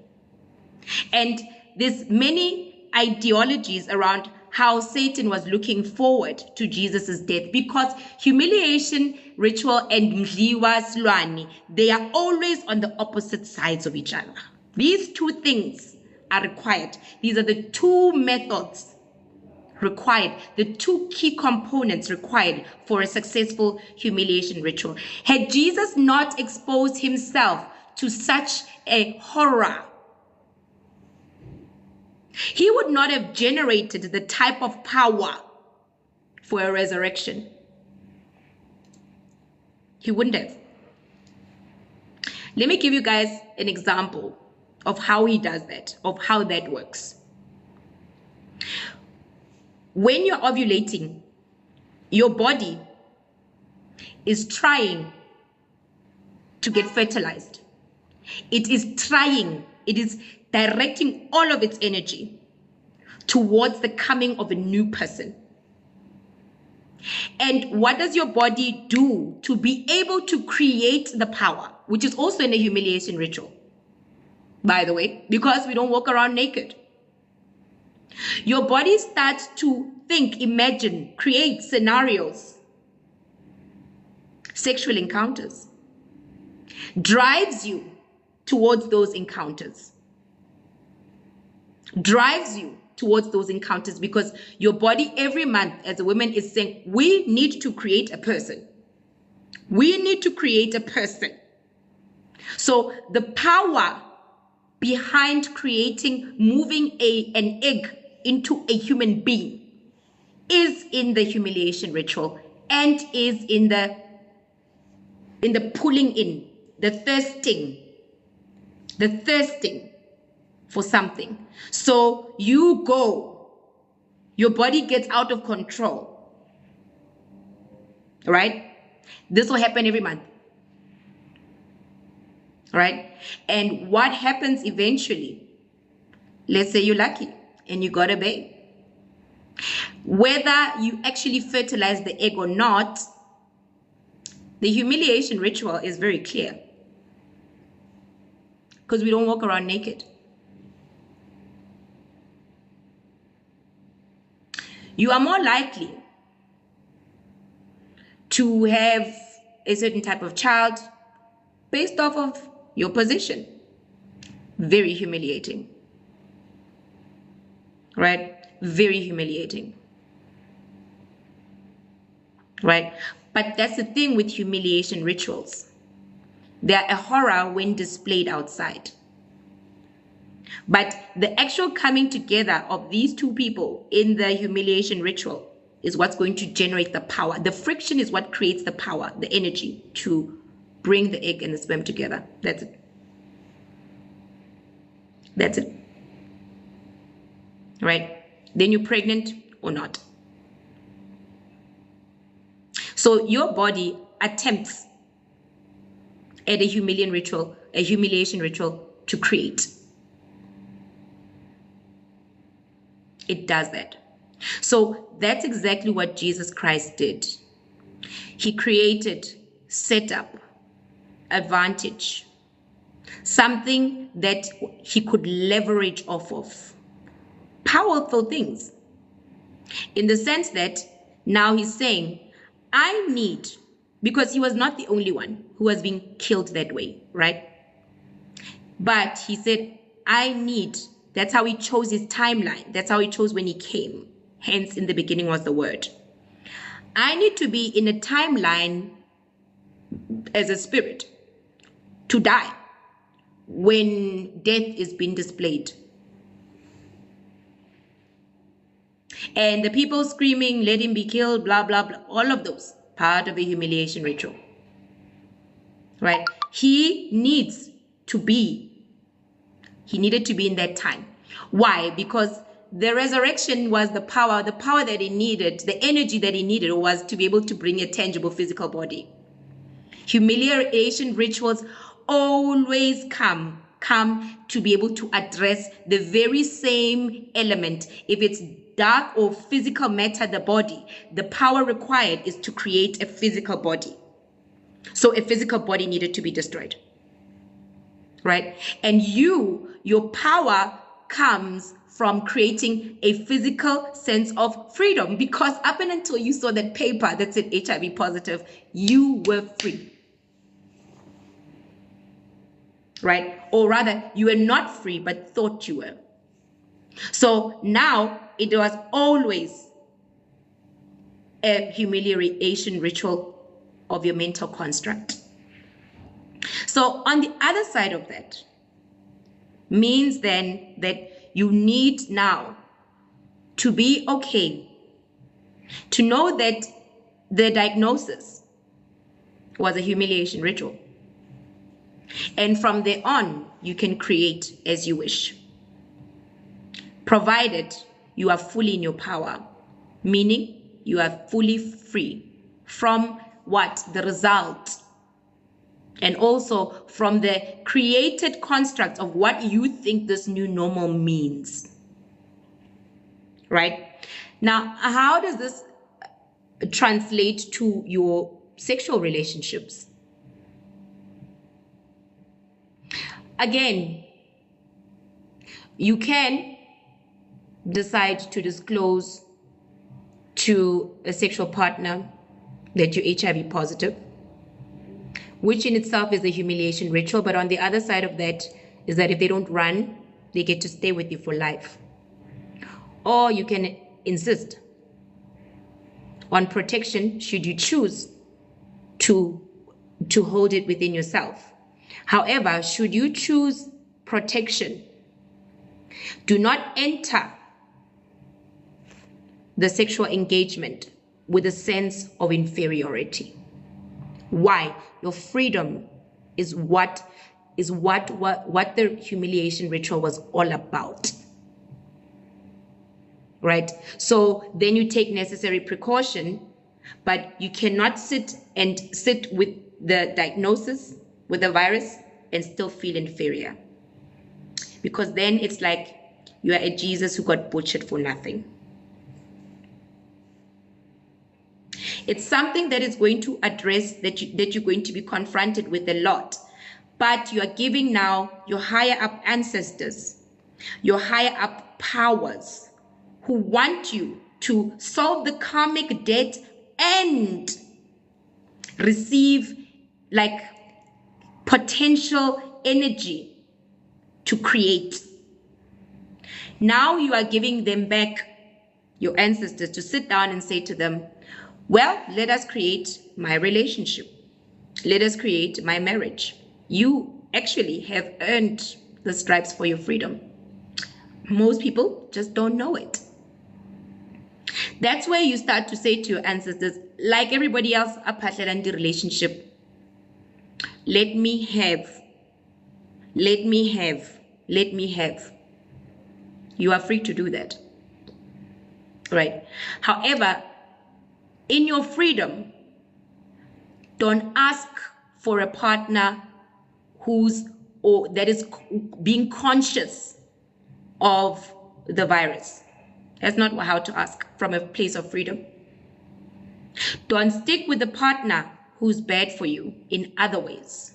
And there's many ideologies around how Satan was looking forward to Jesus's death, because humiliation ritual and Mdliwa Slwane, they are always on the opposite sides of each other. These two things are required. These are the two methods required, the two key components required for a successful humiliation ritual. Had Jesus not exposed himself to such a horror, he would not have generated the type of power for a resurrection. He wouldn't have. Let me give you guys an example of how he does that, of how that works. When you're ovulating, your body is trying to get fertilized. It is directing all of its energy towards the coming of a new person. And what does your body do to be able to create the power, which is also in a humiliation ritual, by the way, because we don't walk around naked? Your body starts to think, imagine, create scenarios sexual encounters, drives you towards those encounters. Drives you towards those encounters because your body every month as a woman is saying, we need to create a person. We need to create a person. So the power behind creating, moving an egg into a human being is in the humiliation ritual and is in the pulling in, the thirsting for something. So you go, your body gets out of control, right? This will happen every month, right? And what happens eventually, let's say you're lucky and you got a babe. Whether you actually fertilize the egg or not, the humiliation ritual is very clear because we don't walk around naked. You are more likely to have a certain type of child based off of your position. Very humiliating, right? Very humiliating, right? But that's the thing with humiliation rituals. They're a horror when displayed outside. But the actual coming together of these two people in the humiliation ritual is what's going to generate the power. The friction is what creates the power, the energy to bring the egg and the sperm together. That's it. That's it. Right? Then you're pregnant or not. So your body attempts at a humiliation ritual to create. It does that. So that's exactly what Jesus Christ did. He created, set up, advantage, something that he could leverage off of. Powerful things. In the sense that now he's saying, I need, because he was not the only one who was being killed that way, right? But he said, I need. That's how he chose his timeline. That's how he chose when he came. Hence, in the beginning was the word. I need to be in a timeline as a spirit to die when death is being displayed. And the people screaming, let him be killed, blah, blah, blah. All of those, part of the humiliation ritual. Right? He needed to be in that time. Why? Because the resurrection was the power that he needed, the energy that he needed was to be able to bring a tangible physical body. Humiliation rituals always come to be able to address the very same element. If it's dark or physical matter, the body, the power required is to create a physical body. So a physical body needed to be destroyed. Right? And your power comes from creating a physical sense of freedom, because up and until you saw that paper that said HIV positive, you were free. Right? Or rather, you were not free, but thought you were. So now it was always a humiliation ritual of your mental construct. So on the other side of that means then that you need now to be okay, to know that the diagnosis was a humiliation ritual. And from there on, you can create as you wish, provided you are fully in your power, meaning you are fully free from what? The result. And also from the created construct of what you think this new normal means. Right? Now, how does this translate to your sexual relationships? Again, you can decide to disclose to a sexual partner that you're HIV positive. which in itself is a humiliation ritual. But on the other side of that is that if they don't run, they get to stay with you for life. Or you can insist on protection should you choose to hold it within yourself. However, should you choose protection, do not enter the sexual engagement with a sense of inferiority. Why? Your freedom is what the humiliation ritual was all about. Right? So then you take necessary precaution, but you cannot sit with the diagnosis, with the virus, and still feel inferior. Because then it's like you are a Jesus who got butchered for nothing. It's something that is going to address that you're going to be confronted with a lot. But you are giving now your higher up ancestors, your higher up powers, who want you to solve the karmic debt and receive like potential energy to create. Now you are giving them back, your ancestors, to sit down and say to them, well, let us create my relationship. Let us create my marriage. You actually have earned the stripes for your freedom. Most people just don't know it. That's where you start to say to your ancestors, like everybody else, the relationship, let me have. You are free to do that. Right? However, in your freedom, don't ask for a partner that is being conscious of the virus. That's not how to ask from a place of freedom. Don't stick with a partner who's bad for you in other ways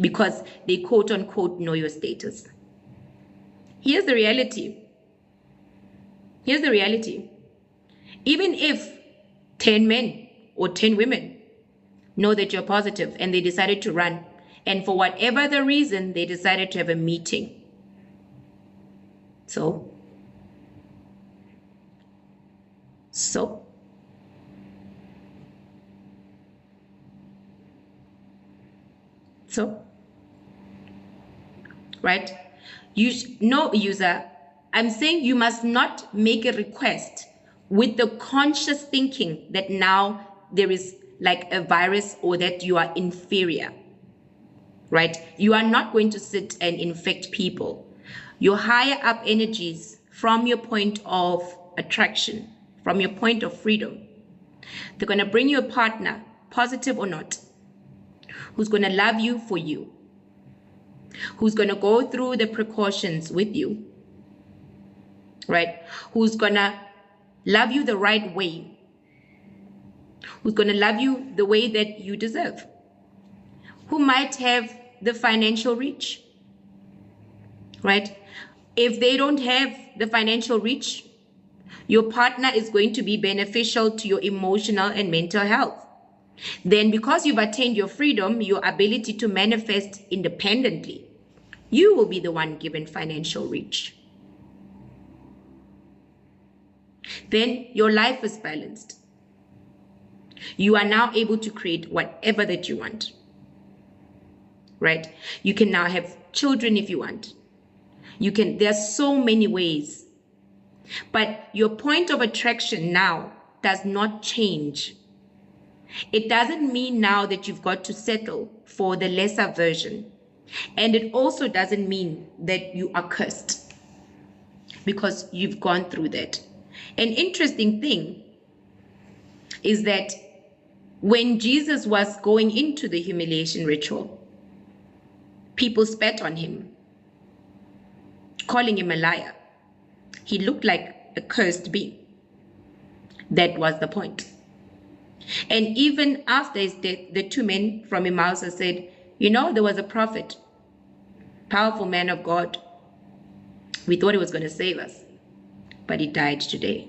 because they quote unquote know your status. Here's the reality. Even if 10 men or 10 women know that you're positive and they decided to run, and for whatever the reason, they decided to have a meeting. So, right? No, user, I'm saying you must not make a request with the conscious thinking that now there is like a virus or that you are inferior, right? You are not going to sit and infect people. Your higher up energies from your point of attraction, from your point of freedom, they're going to bring you a partner, positive or not, who's going to love you for you, who's going to go through the precautions with you, right? Who's going to love you the right way, who's going to love you the way that you deserve, who might have the financial reach, right? If they don't have the financial reach, your partner is going to be beneficial to your emotional and mental health. Then because you've attained your freedom, your ability to manifest independently, you will be the one given financial reach. Then your life is balanced. You are now able to create whatever that you want, right? You can now have children if you want. There are so many ways. But your point of attraction now does not change. It doesn't mean now that you've got to settle for the lesser version. And it also doesn't mean that you are cursed because you've gone through that. An interesting thing is that when Jesus was going into the humiliation ritual, people spat on him, calling him a liar. He looked like a cursed being. That was the point. And even after his death, the two men from Emmaus said, there was a prophet, powerful man of God. We thought he was going to save us, but he died today.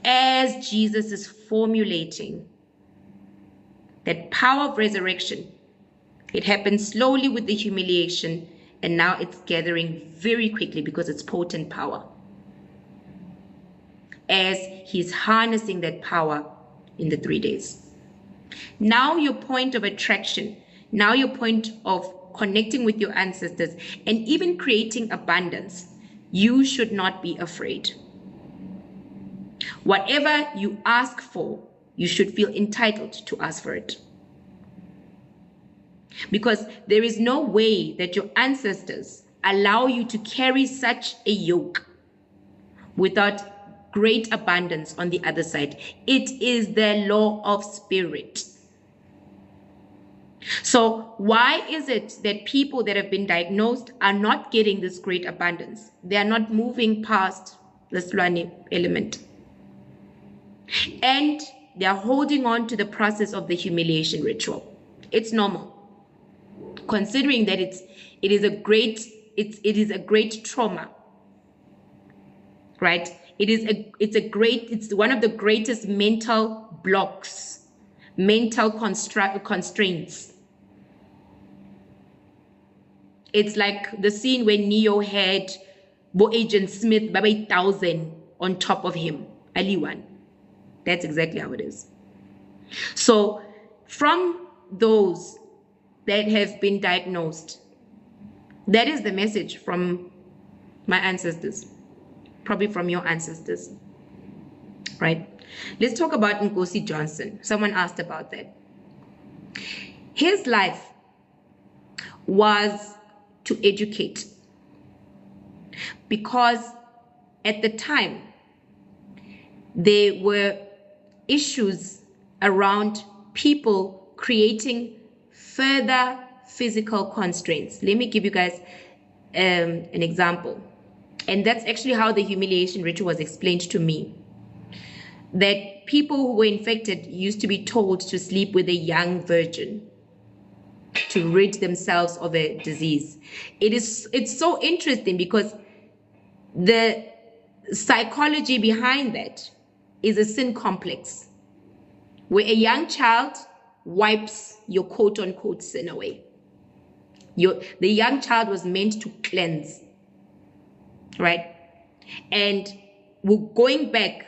As Jesus is formulating that power of resurrection It happens slowly with the humiliation, and now it's gathering very quickly because it's potent power. As he's harnessing that power in the 3 days. Now your point of attraction, now your point of connecting with your ancestors and even creating abundance, you should not be afraid. Whatever you ask for, you should feel entitled to ask for it. Because there is no way that your ancestors allow you to carry such a yoke without great abundance on the other side. It is the law of spirit. So why is it that people that have been diagnosed are not getting this great abundance? They are not moving past this Lwane element. And they are holding on to the process of the humiliation ritual. It's normal, considering that it is a great trauma, right? It's one of the greatest mental blocks, mental constraints. It's like the scene when Neo had Agent Smith by 1,000 on top of him, Ali one. That's exactly how it is. So from those that have been diagnosed, that is the message from my ancestors, probably from your ancestors, right? Let's talk about Mosi Johnson. Someone asked about that. His life was to educate, because at the time there were issues around people creating further physical constraints. Let me give you guys an example. And that's actually how the humiliation ritual was explained to me. That people who were infected used to be told to sleep with a young virgin to rid themselves of a disease. It's so interesting because the psychology behind that is a sin complex, where a young child wipes your quote-unquote sin away. The young child was meant to cleanse, right? And we're going back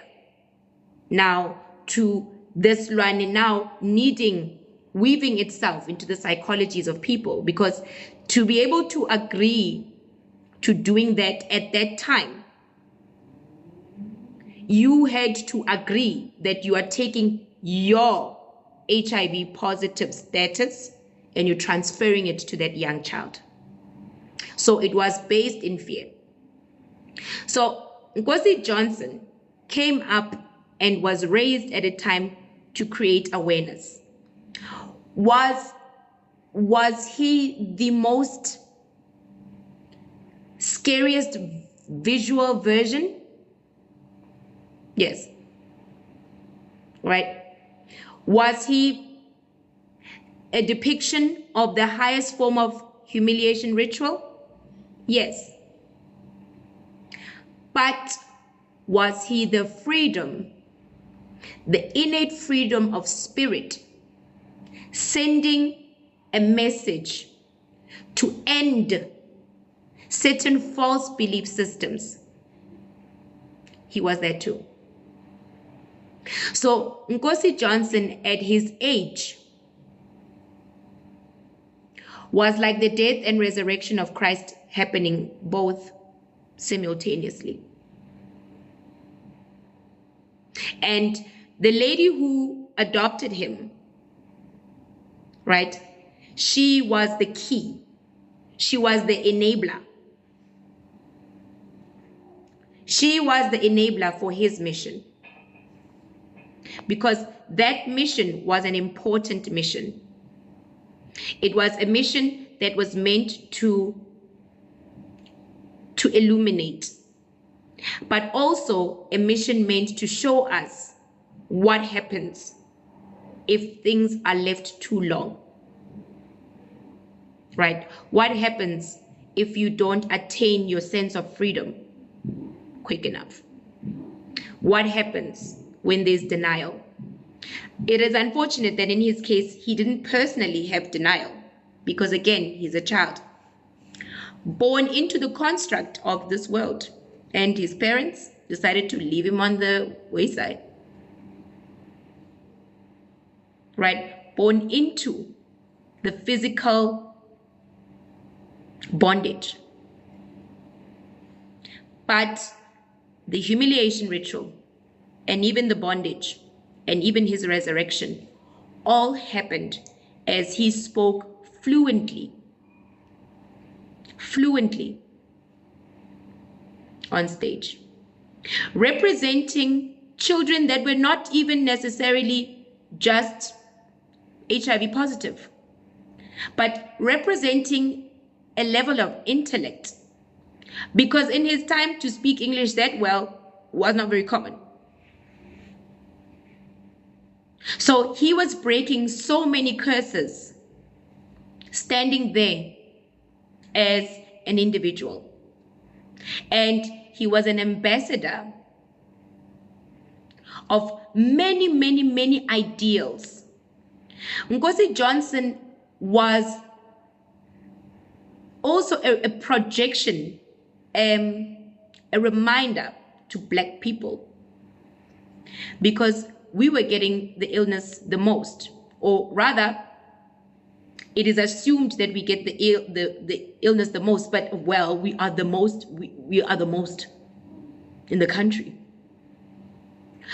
now to this Lwane now weaving itself into the psychologies of people, because to be able to agree to doing that at that time, you had to agree that you are taking your HIV positive status and you're transferring it to that young child. So it was based in fear. So Mosi Johnson came up and was raised at a time to create awareness. Was he the most scariest visual version? Yes. Right? Was he a depiction of the highest form of humiliation ritual? Yes. But was he the freedom, the innate freedom of spirit, sending a message to end certain false belief systems? He was there too. So Mosi Johnson at his age was like the death and resurrection of Christ happening both simultaneously. And the lady who adopted him, right, she was the key. She was the enabler. She was the enabler for his mission, because that mission was an important mission. It was a mission that was meant to illuminate, but also a mission meant to show us what happens if things are left too long, right? What happens if you don't attain your sense of freedom quick enough? What happens when there's denial? It is unfortunate that in his case, he didn't personally have denial, because again, he's a child, born into the construct of this world, and his parents decided to leave him on the wayside. Right? Born into the physical bondage. But the humiliation ritual, and even the bondage, and even his resurrection, all happened as he spoke fluently on stage, representing children that were not even necessarily just HIV positive, but representing a level of intellect. Because in his time, to speak English that well was not very common. So he was breaking so many curses, standing there as an individual. And he was an ambassador of many, many, many ideals. Mosi Johnson was also a projection, a reminder to Black people, because we were getting the illness the most, or rather, it is assumed that we get the illness the most, but well, we are the most in the country.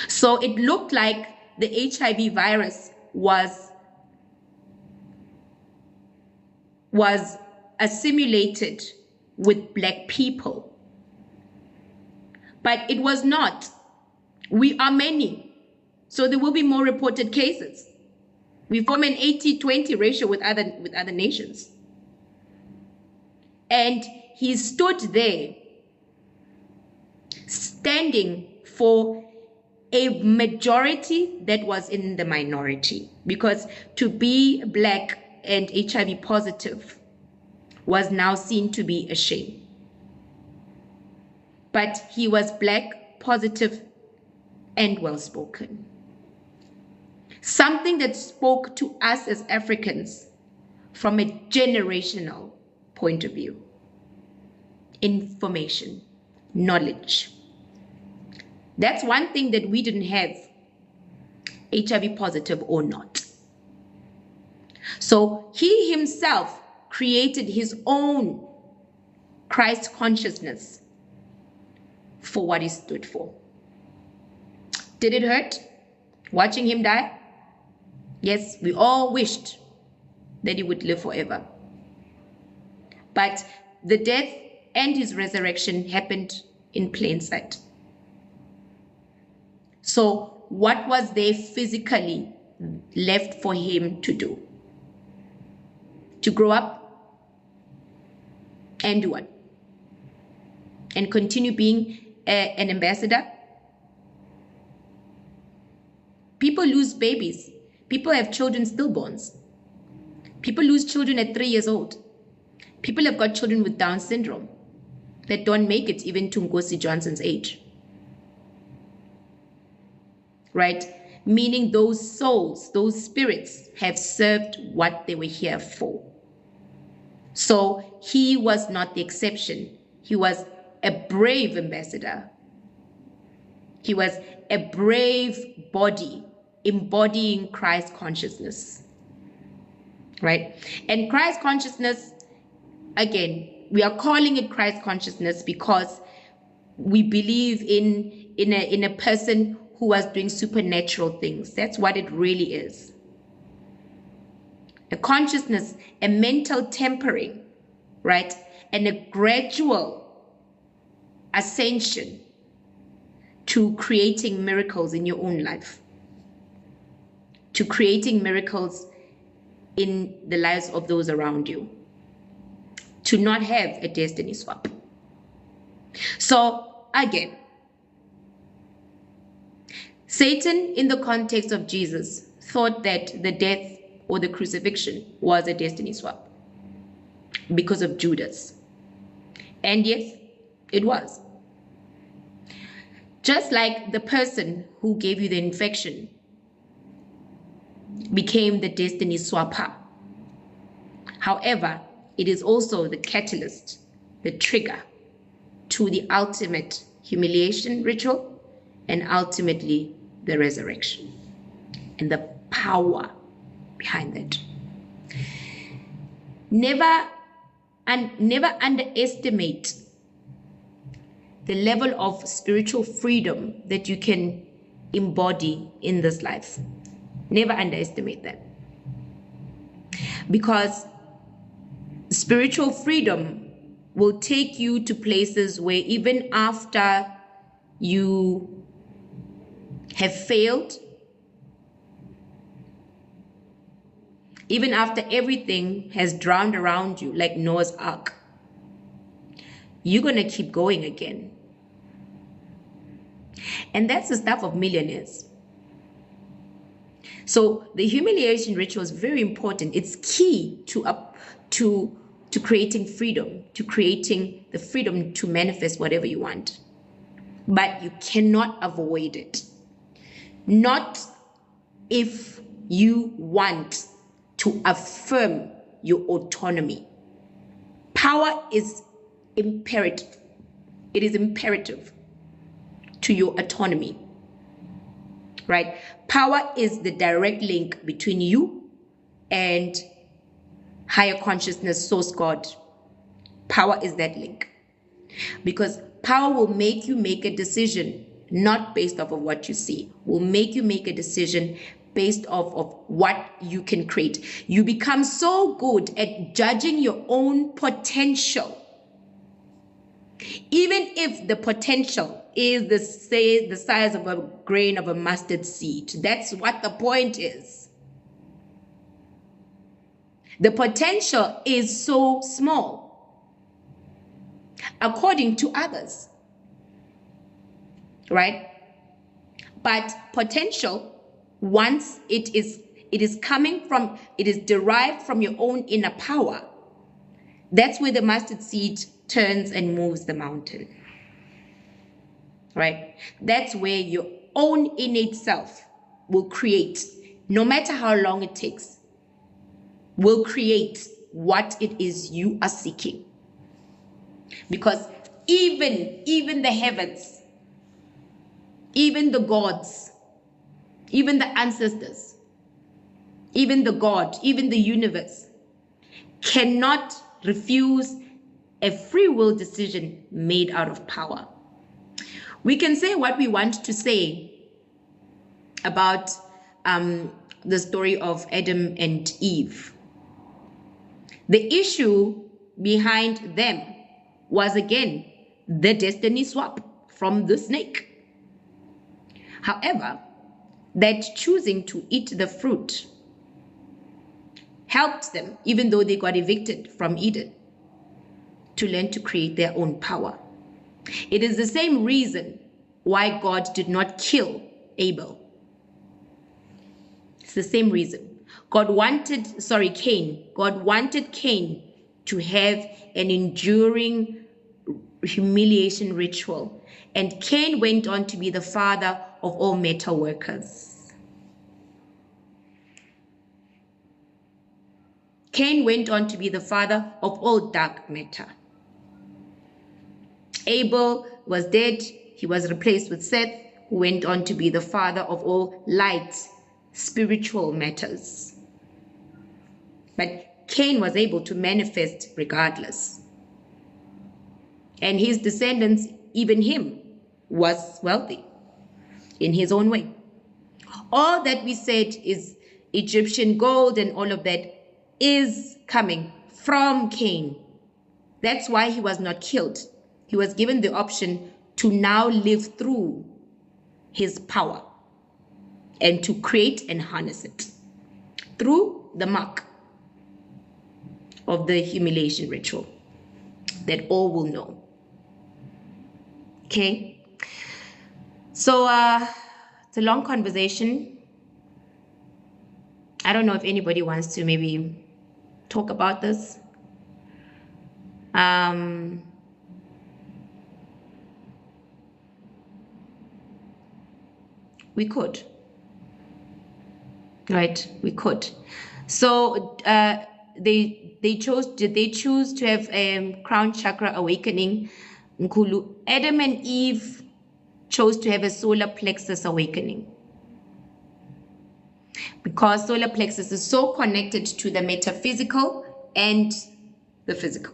So it looked like the HIV virus was assimilated with Black people. But it was not. We are many, so there will be more reported cases. We form an 80-20 ratio with other nations. And he stood there, standing for a majority that was in the minority, because to be Black and HIV positive was now seen to be a shame. But he was Black, positive, and well-spoken. Something that spoke to us as Africans from a generational point of view. Information, knowledge. That's one thing that we didn't have, HIV positive or not. So he himself created his own Christ consciousness for what he stood for. Did it hurt watching him die? Yes, we all wished that he would live forever. But the death and his resurrection happened in plain sight. So what was there physically left for him to do? To grow up and do what? And continue being an ambassador? People lose babies. People have children stillborns. People lose children at 3 years old. People have got children with Down syndrome that don't make it even to Mosi Johnson's age. Right? Meaning those souls, those spirits have served what they were here for. So he was not the exception. He was a brave ambassador. He was a brave body embodying Christ consciousness. Right? And Christ consciousness, again, we are calling it Christ consciousness because we believe in a person who was doing supernatural things. That's what it really is. A consciousness, a mental tempering, right? And a gradual ascension to creating miracles in your own life, to creating miracles in the lives of those around you, to not have a destiny swap. So again, Satan, in the context of Jesus, thought that the death or the crucifixion was a destiny swap because of Judas. And yes, it was. Just like the person who gave you the infection became the destiny swapper. However, it is also the catalyst, the trigger to the ultimate humiliation ritual and ultimately the resurrection and the power behind that. Never underestimate the level of spiritual freedom that you can embody in this life. Never underestimate that. Because spiritual freedom will take you to places where even after you have failed, even after everything has drowned around you like Noah's Ark, you're going to keep going again. And that's the stuff of millionaires. So the humiliation ritual is very important. It's key to creating freedom, to creating the freedom to manifest whatever you want. But you cannot avoid it. Not if you want to affirm your autonomy. Power is imperative. It is imperative to your autonomy, right? Power is the direct link between you and higher consciousness, source God. Power is that link. Because power will make you make a decision not based off of what you see, will make you make a decision based off of what you can create. You become so good at judging your own potential. Even if the potential is the size of a grain of a mustard seed, that's what the point is. The potential is so small according to others, right? But potential, once it is derived from your own inner power, that's where the mustard seed turns and moves the mountain, right? That's where your own innate self will create, no matter how long it takes, will create what it is you are seeking. Because even the heavens, even the gods, even the ancestors, even the God, even the universe cannot refuse a free will decision made out of power. We can say what we want to say about the story of Adam and Eve. The issue behind them was, again, the destiny swap from the snake. However, that choosing to eat the fruit helped them, even though they got evicted from Eden, to learn to create their own power. It is the same reason why God did not kill Abel. It's the same reason. God wanted Cain to have an enduring humiliation ritual. And Cain went on to be the father of all metal workers. Cain went on to be the father of all dark matter. Abel was dead. He was replaced with Seth, who went on to be the father of all light, spiritual matters. But Cain was able to manifest regardless. And his descendants, even him, was wealthy in his own way. All that we said is Egyptian gold and all of that is coming from Cain. That's why he was not killed. He was given the option to now live through his power and to create and harness it through the mark of the humiliation ritual that all will know. Okay? So it's a long conversation. I don't know if anybody wants to maybe talk about this. We could. Right? We could. So did they choose to have crown chakra awakening? Nkulu, Adam and Eve chose to have a solar plexus awakening, because solar plexus is so connected to the metaphysical and the physical.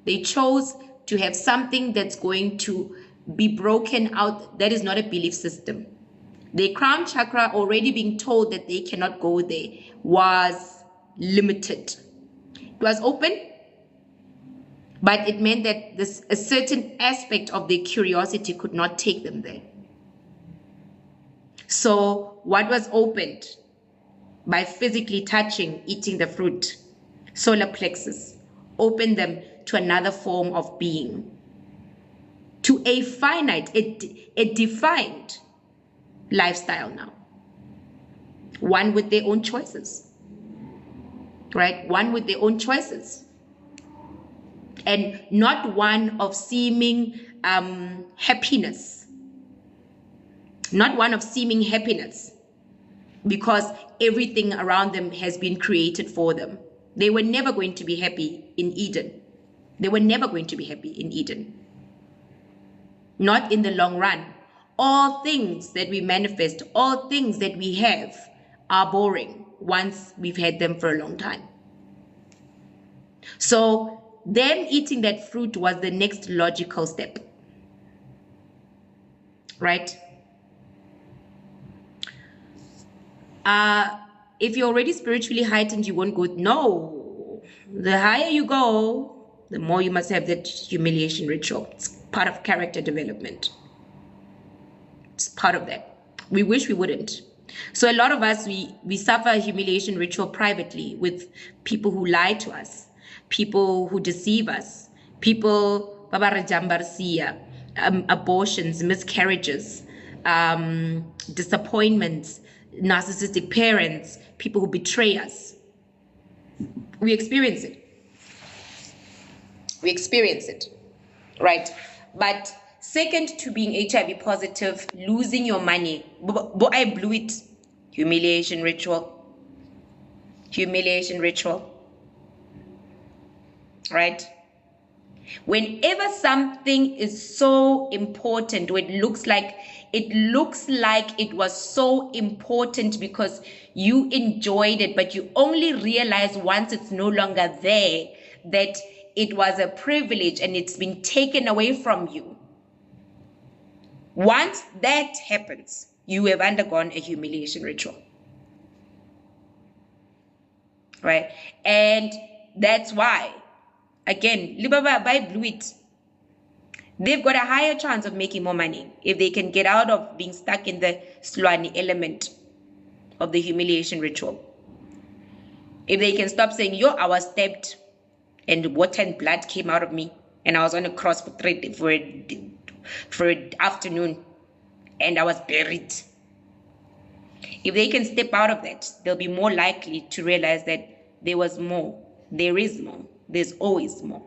They chose to have something that's going to be broken out. That is not a belief system. The crown chakra, already being told that they cannot go there, was limited. It was open, but it meant that a certain aspect of their curiosity could not take them there. So what was opened by physically touching, eating the fruit, solar plexus, opened them to another form of being, to a finite, a defined lifestyle now. One with their own choices, right? One with their own choices. And not one of seeming happiness. Not one of seeming happiness, because everything around them has been created for them. They were never going to be happy in Eden. They were never going to be happy in Eden. Not in the long run. All things that we manifest, all things that we have are boring once we've had them for a long time. So them eating that fruit was the next logical step. Right? If you're already spiritually heightened, you won't go. No. The higher you go, the more you must have that humiliation ritual. It's part of character development. It's part of that. We wish we wouldn't. So a lot of us, we suffer a humiliation ritual privately with people who lie to us, people who deceive us, people, abortions, miscarriages, disappointments, narcissistic parents, people who betray us. We experience it. We experience it, right? But second to being HIV positive, losing your money. I blew it. Humiliation ritual. Humiliation ritual. Right? Whenever something is so important, or it looks like it was so important because you enjoyed it, but you only realize once it's no longer there that it was a privilege and it's been taken away from you. Once that happens, you have undergone a humiliation ritual. Right? And that's why, again, Libaba by blew it. They've got a higher chance of making more money if they can get out of being stuck in the Slwani element of the humiliation ritual. If they can stop saying, yo, I was stabbed and water and blood came out of me and I was on a cross for an afternoon and I was buried. If they can step out of that, they'll be more likely to realize that there was more. There is more. There's always more.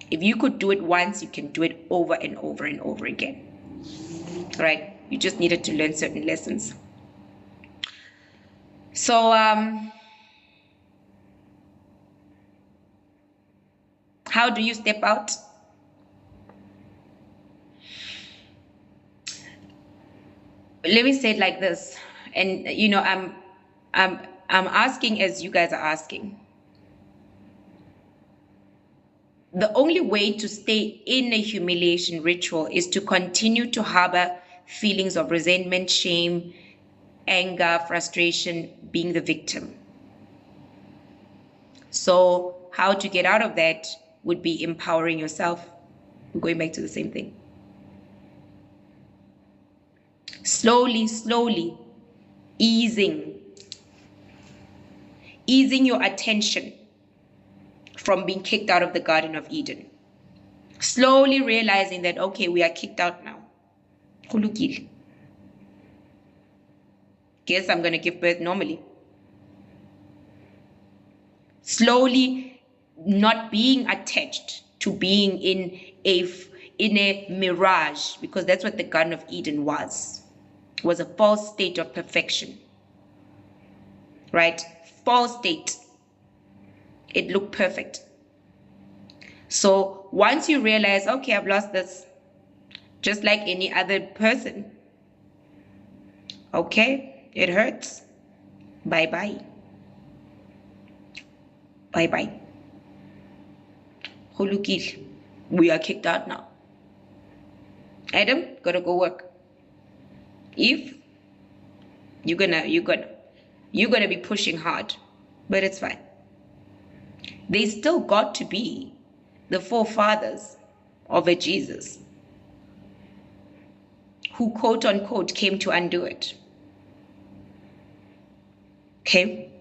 If you could do it once, you can do it over and over and over again. Right? You just needed to learn certain lessons. So, how do you step out? Let me say it like this. And, you know, I'm asking as you guys are asking. The only way to stay in a humiliation ritual is to continue to harbor feelings of resentment, shame, anger, frustration, being the victim. So how to get out of that would be empowering yourself. We're going back to the same thing. Slowly, slowly, easing your attention from being kicked out of the Garden of Eden. Slowly realizing that, okay, we are kicked out now. Guess I'm going to give birth normally. Slowly not being attached to being in a mirage, because that's what the Garden of Eden was a false state of perfection. Right? false state. It looked perfect. So once you realize, okay, I've lost this, just like any other person, okay, it hurts. Bye-bye. Bye-bye. Hulukil, we are kicked out now. Adam, gotta go work. Eve, you're gonna be pushing hard, but it's fine. They still got to be the forefathers of a Jesus who, quote unquote, came to undo it. Okay?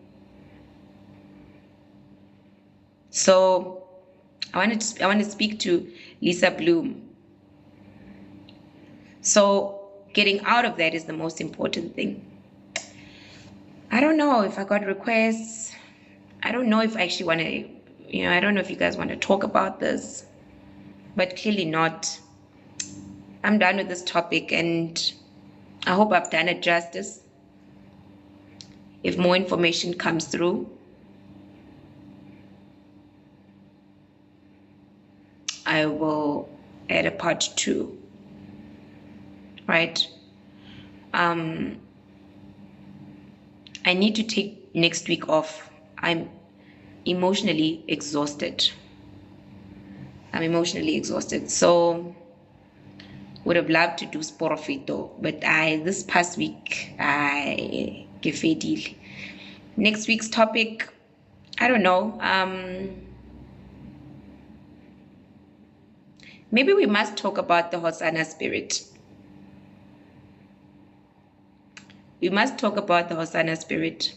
So I want to speak to Lisa Bloom. So getting out of that is the most important thing. I don't know if I got requests. I don't know if I actually want to, I don't know if you guys want to talk about this, but clearly not. I'm done with this topic, and I hope I've done it justice. If more information comes through, I will add a part 2, right? I need to take next week off. I'm emotionally exhausted. So would have loved to do Sporofito, but this past week I gefedile. Next week's topic, I don't know. Maybe we must talk about the Hosanna spirit. We must talk about the Hosanna spirit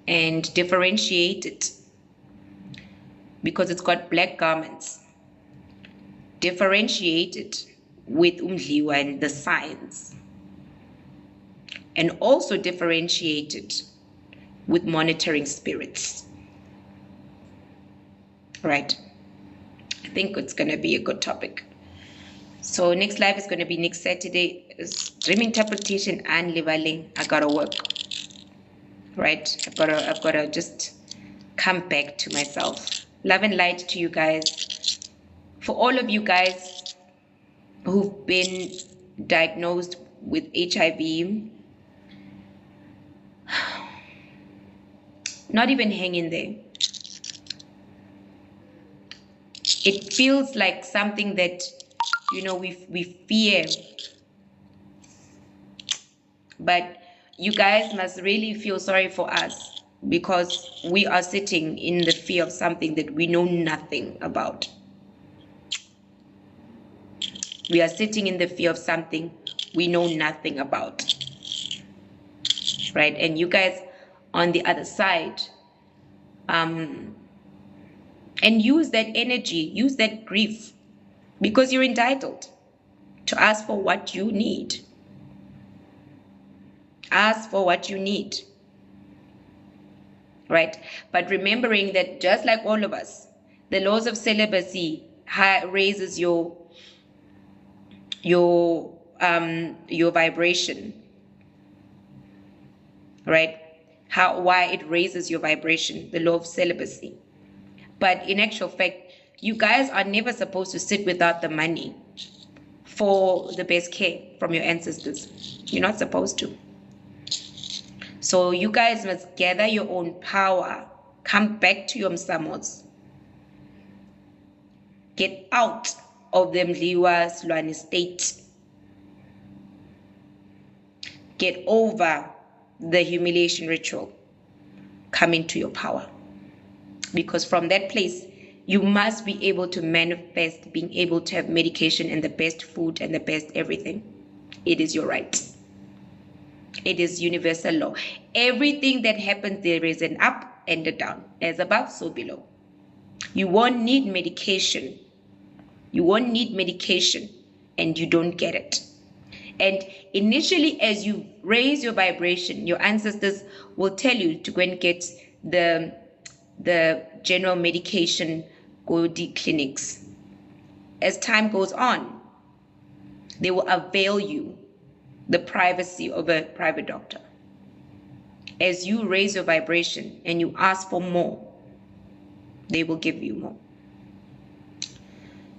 and differentiate it, because it's got black garments. Differentiate it with Umdliwa and the signs, and also differentiate it with monitoring spirits. Right? I think it's going to be a good topic. So next live is going to be next Saturday. It's dream interpretation and leveling. I gotta work. Right? I've gotta just come back to myself. Love and light to you guys. For all of you guys who've been diagnosed with HIV, not even hang in there. It feels like something that, we fear. But you guys must really feel sorry for us, because we are sitting in the fear of something that we know nothing about. We are sitting in the fear of something we know nothing about. Right? And you guys on the other side, and use that energy, use that grief, because you're entitled to ask for what you need. Ask for what you need. Right? But remembering that just like all of us, the laws of celibacy raises your vibration. Right? Why it raises your vibration, the law of celibacy. But in actual fact, you guys are never supposed to sit without the money for the best care from your ancestors. You're not supposed to. So you guys must gather your own power. Come back to your msamos. Get out of the Mliwa Slwane state. Get over the humiliation ritual. Come into your power. Because from that place, you must be able to manifest being able to have medication and the best food and the best everything. It is your right. It is universal law. Everything that happens, there is an up and a down. As above, so below. You won't need medication. You won't need medication, and you don't get it. And initially, as you raise your vibration, your ancestors will tell you to go and get the general medication, go to clinics. As time goes on, they will avail you the privacy of a private doctor. As you raise your vibration and you ask for more, they will give you more.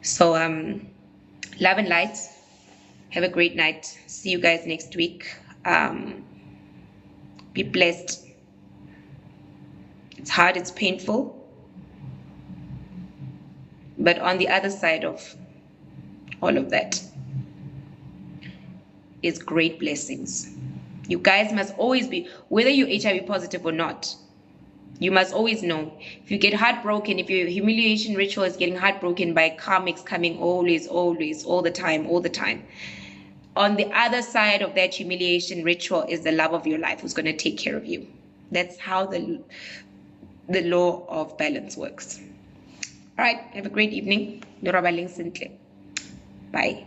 So love and light. Have a great night. See you guys next week. Be blessed. It's hard, it's painful. But on the other side of all of that is great blessings. You guys must always be, whether you're HIV positive or not, you must always know, if you get heartbroken, if your humiliation ritual is getting heartbroken by karmics coming always, all the time, on the other side of that humiliation ritual is the love of your life who's going to take care of you. That's how the law of balance works. All right, have a great evening. Bye.